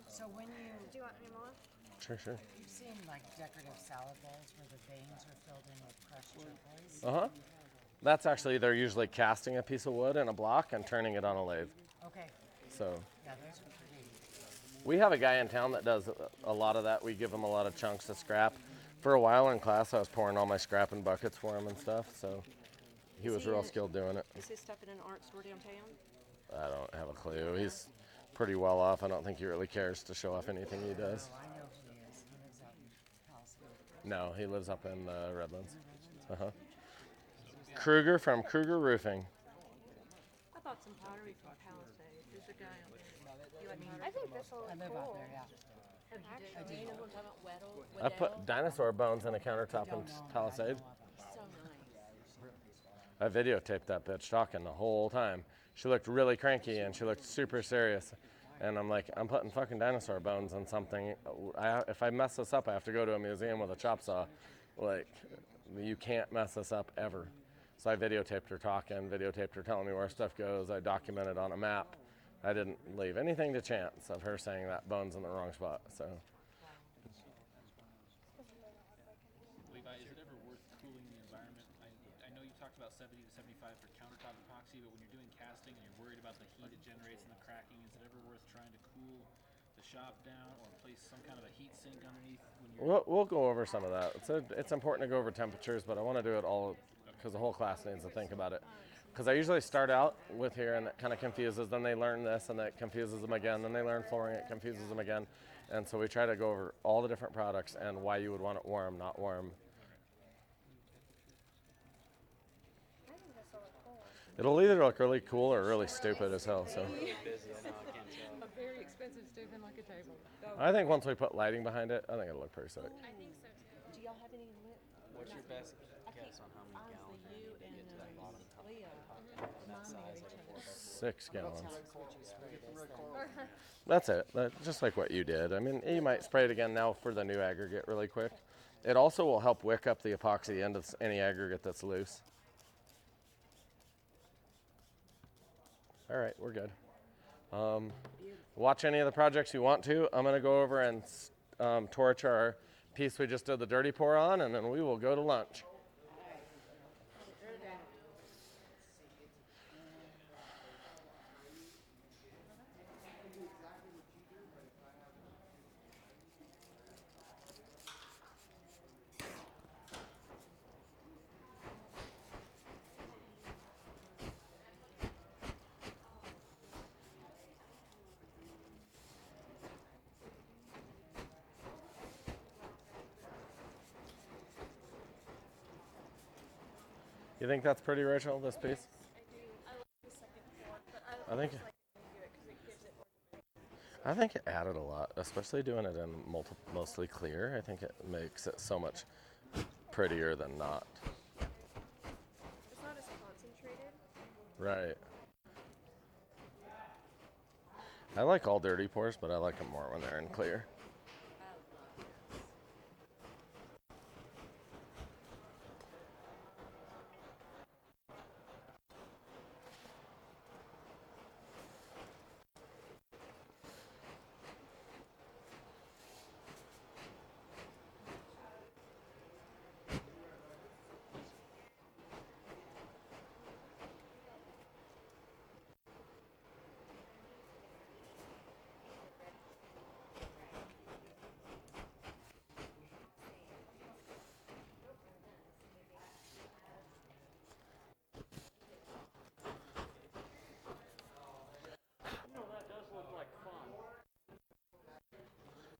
So when you, Do you want any more? Sure, sure. you've seen like decorative salad bowls where the veins are filled in with crushed turquoise? Uh-huh. That's actually, they're usually casting a piece of wood in a block and turning it on a lathe. Okay, So yeah, those are pretty. we have a guy in town that does a lot of that. We give him a lot of chunks of scrap. For a while in class, I was pouring all my scrap in buckets for him and stuff, so he was real skilled doing it. Is his stuff in an art store downtown? I don't have a clue. He's pretty well off. I don't think he really cares to show off anything he does. Oh, I know who he is. He lives out in Palisade. No, he lives up in Redlands. Uh-huh. Kruger from Kruger Roofing. I bought some pottery from Palisade. There's a guy out there. You like pottery? I think this will I look live cool. out there, yeah. Oh, do you know what I'm talking about? I put dinosaur bones in a countertop in Palisade. So nice. I videotaped that bitch talking the whole time. She looked really cranky and she looked super serious. And I'm like, I'm putting fucking dinosaur bones in something. If I mess this up, I have to go to a museum with a chop saw. Like, you can't mess this up ever. So I videotaped her talking, videotaped her telling me where stuff goes. I documented on a map. I didn't leave anything to chance of her saying that bone's in the wrong spot. So Levi, is it ever worth cooling the environment? I know you talked about 70 to 75 for countertop epoxy, but when you're doing casting and you're worried about the heat it generates and the cracking, is it ever worth trying to cool the shop down or place some kind of a heat sink underneath when you're we'll go over some of that. It's important to go over temperatures, but I want to do it all because the whole class needs to think about it. Because I usually start out with here and that kind of confuses, then they learn this and that confuses them again, then they learn flooring, it confuses them again. And so we try to go over all the different products and why you would want it warm, not warm. I think this will look cool. It'll either look really cool or really stupid as hell. So busy. I know, I can't tell. A very expensive stupid like a table. I think once we put lighting behind it, I think it'll look pretty sick. I think so too. Do y'all have any lit? What's your best guess on how many gallons Honestly, you you need to and get to that bottom top? Leah That remind me size, of like each a other. 6 gallons. Would you spray this then? That's it. Just like what you did. I mean, you might spray it again now for the new aggregate really quick. It also will help wick up the epoxy into any aggregate that's loose. All right, we're good. Watch any of the projects you want to. I'm going to go over and torch our piece we just did the dirty pour on, and then we will go to lunch. You think that's pretty, Rachel, this piece? I like the second floor, but I I think just like when you do it because it gives it more. I think it added a lot, especially doing it in mostly clear. I think it makes it so much prettier than not. It's not as concentrated. Right. I like all dirty pours, but I like them more when they're in clear.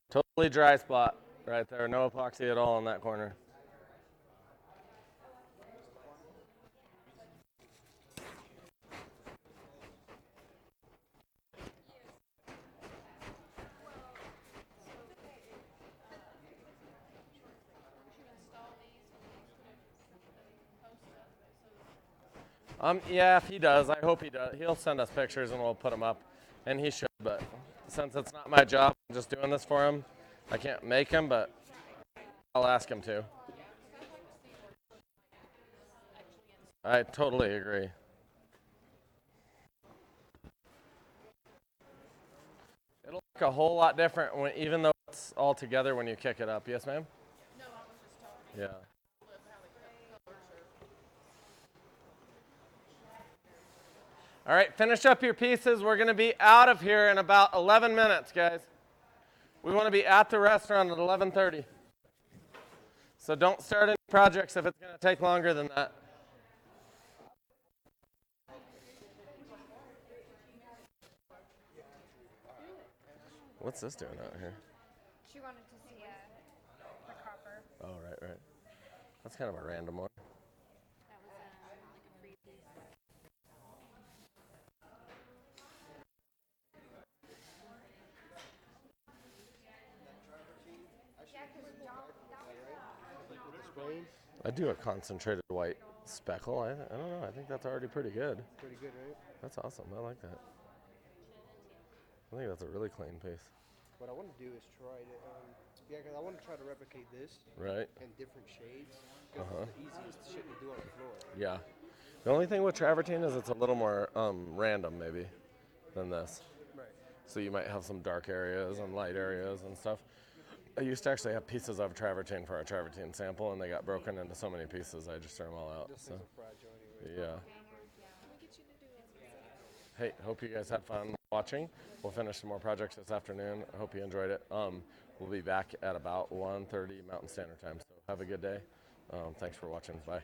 Totally dry spot right there. No epoxy at all in that corner. Yeah, if he does, I hope he does. He'll send us pictures and we'll put them up, and he should. But since it's not my job, I'm just doing this for him. I can't make him, but I'll ask him to. I totally agree. It'll look a whole lot different when, even though it's all together when you kick it up. Yes, ma'am? No, I was just talking. Yeah. How they cut colors All right, finish up your pieces. We're going to be out of here in about 11 minutes, guys. We want to be at the restaurant at 11:30. So don't start any projects if it's going to take longer than that. What's this doing out here? She wanted to see the copper. Oh, right. That's kind of a random one. That was like a free piece. I do a concentrated white speckle. I don't know. I think that's already pretty good. Pretty good, right? That's awesome. I like that. I think that's a really clean piece. What I want to do is try to, because I want to try to replicate this Right. in different shades. Because it's the easiest shit to do on the floor. Yeah. The only thing with travertine is it's a little more random maybe than this. Right. So you might have some dark areas and light areas and stuff. I used to actually have pieces of travertine for our travertine sample, and they got broken into so many pieces, I just threw them all out. This So, is a fragile anyway. yeah. Hey, hope you guys had fun watching. We'll finish some more projects this afternoon. I hope you enjoyed it. We'll be back at about 1:30 Mountain Standard Time. So have a good day. Thanks for watching. Bye.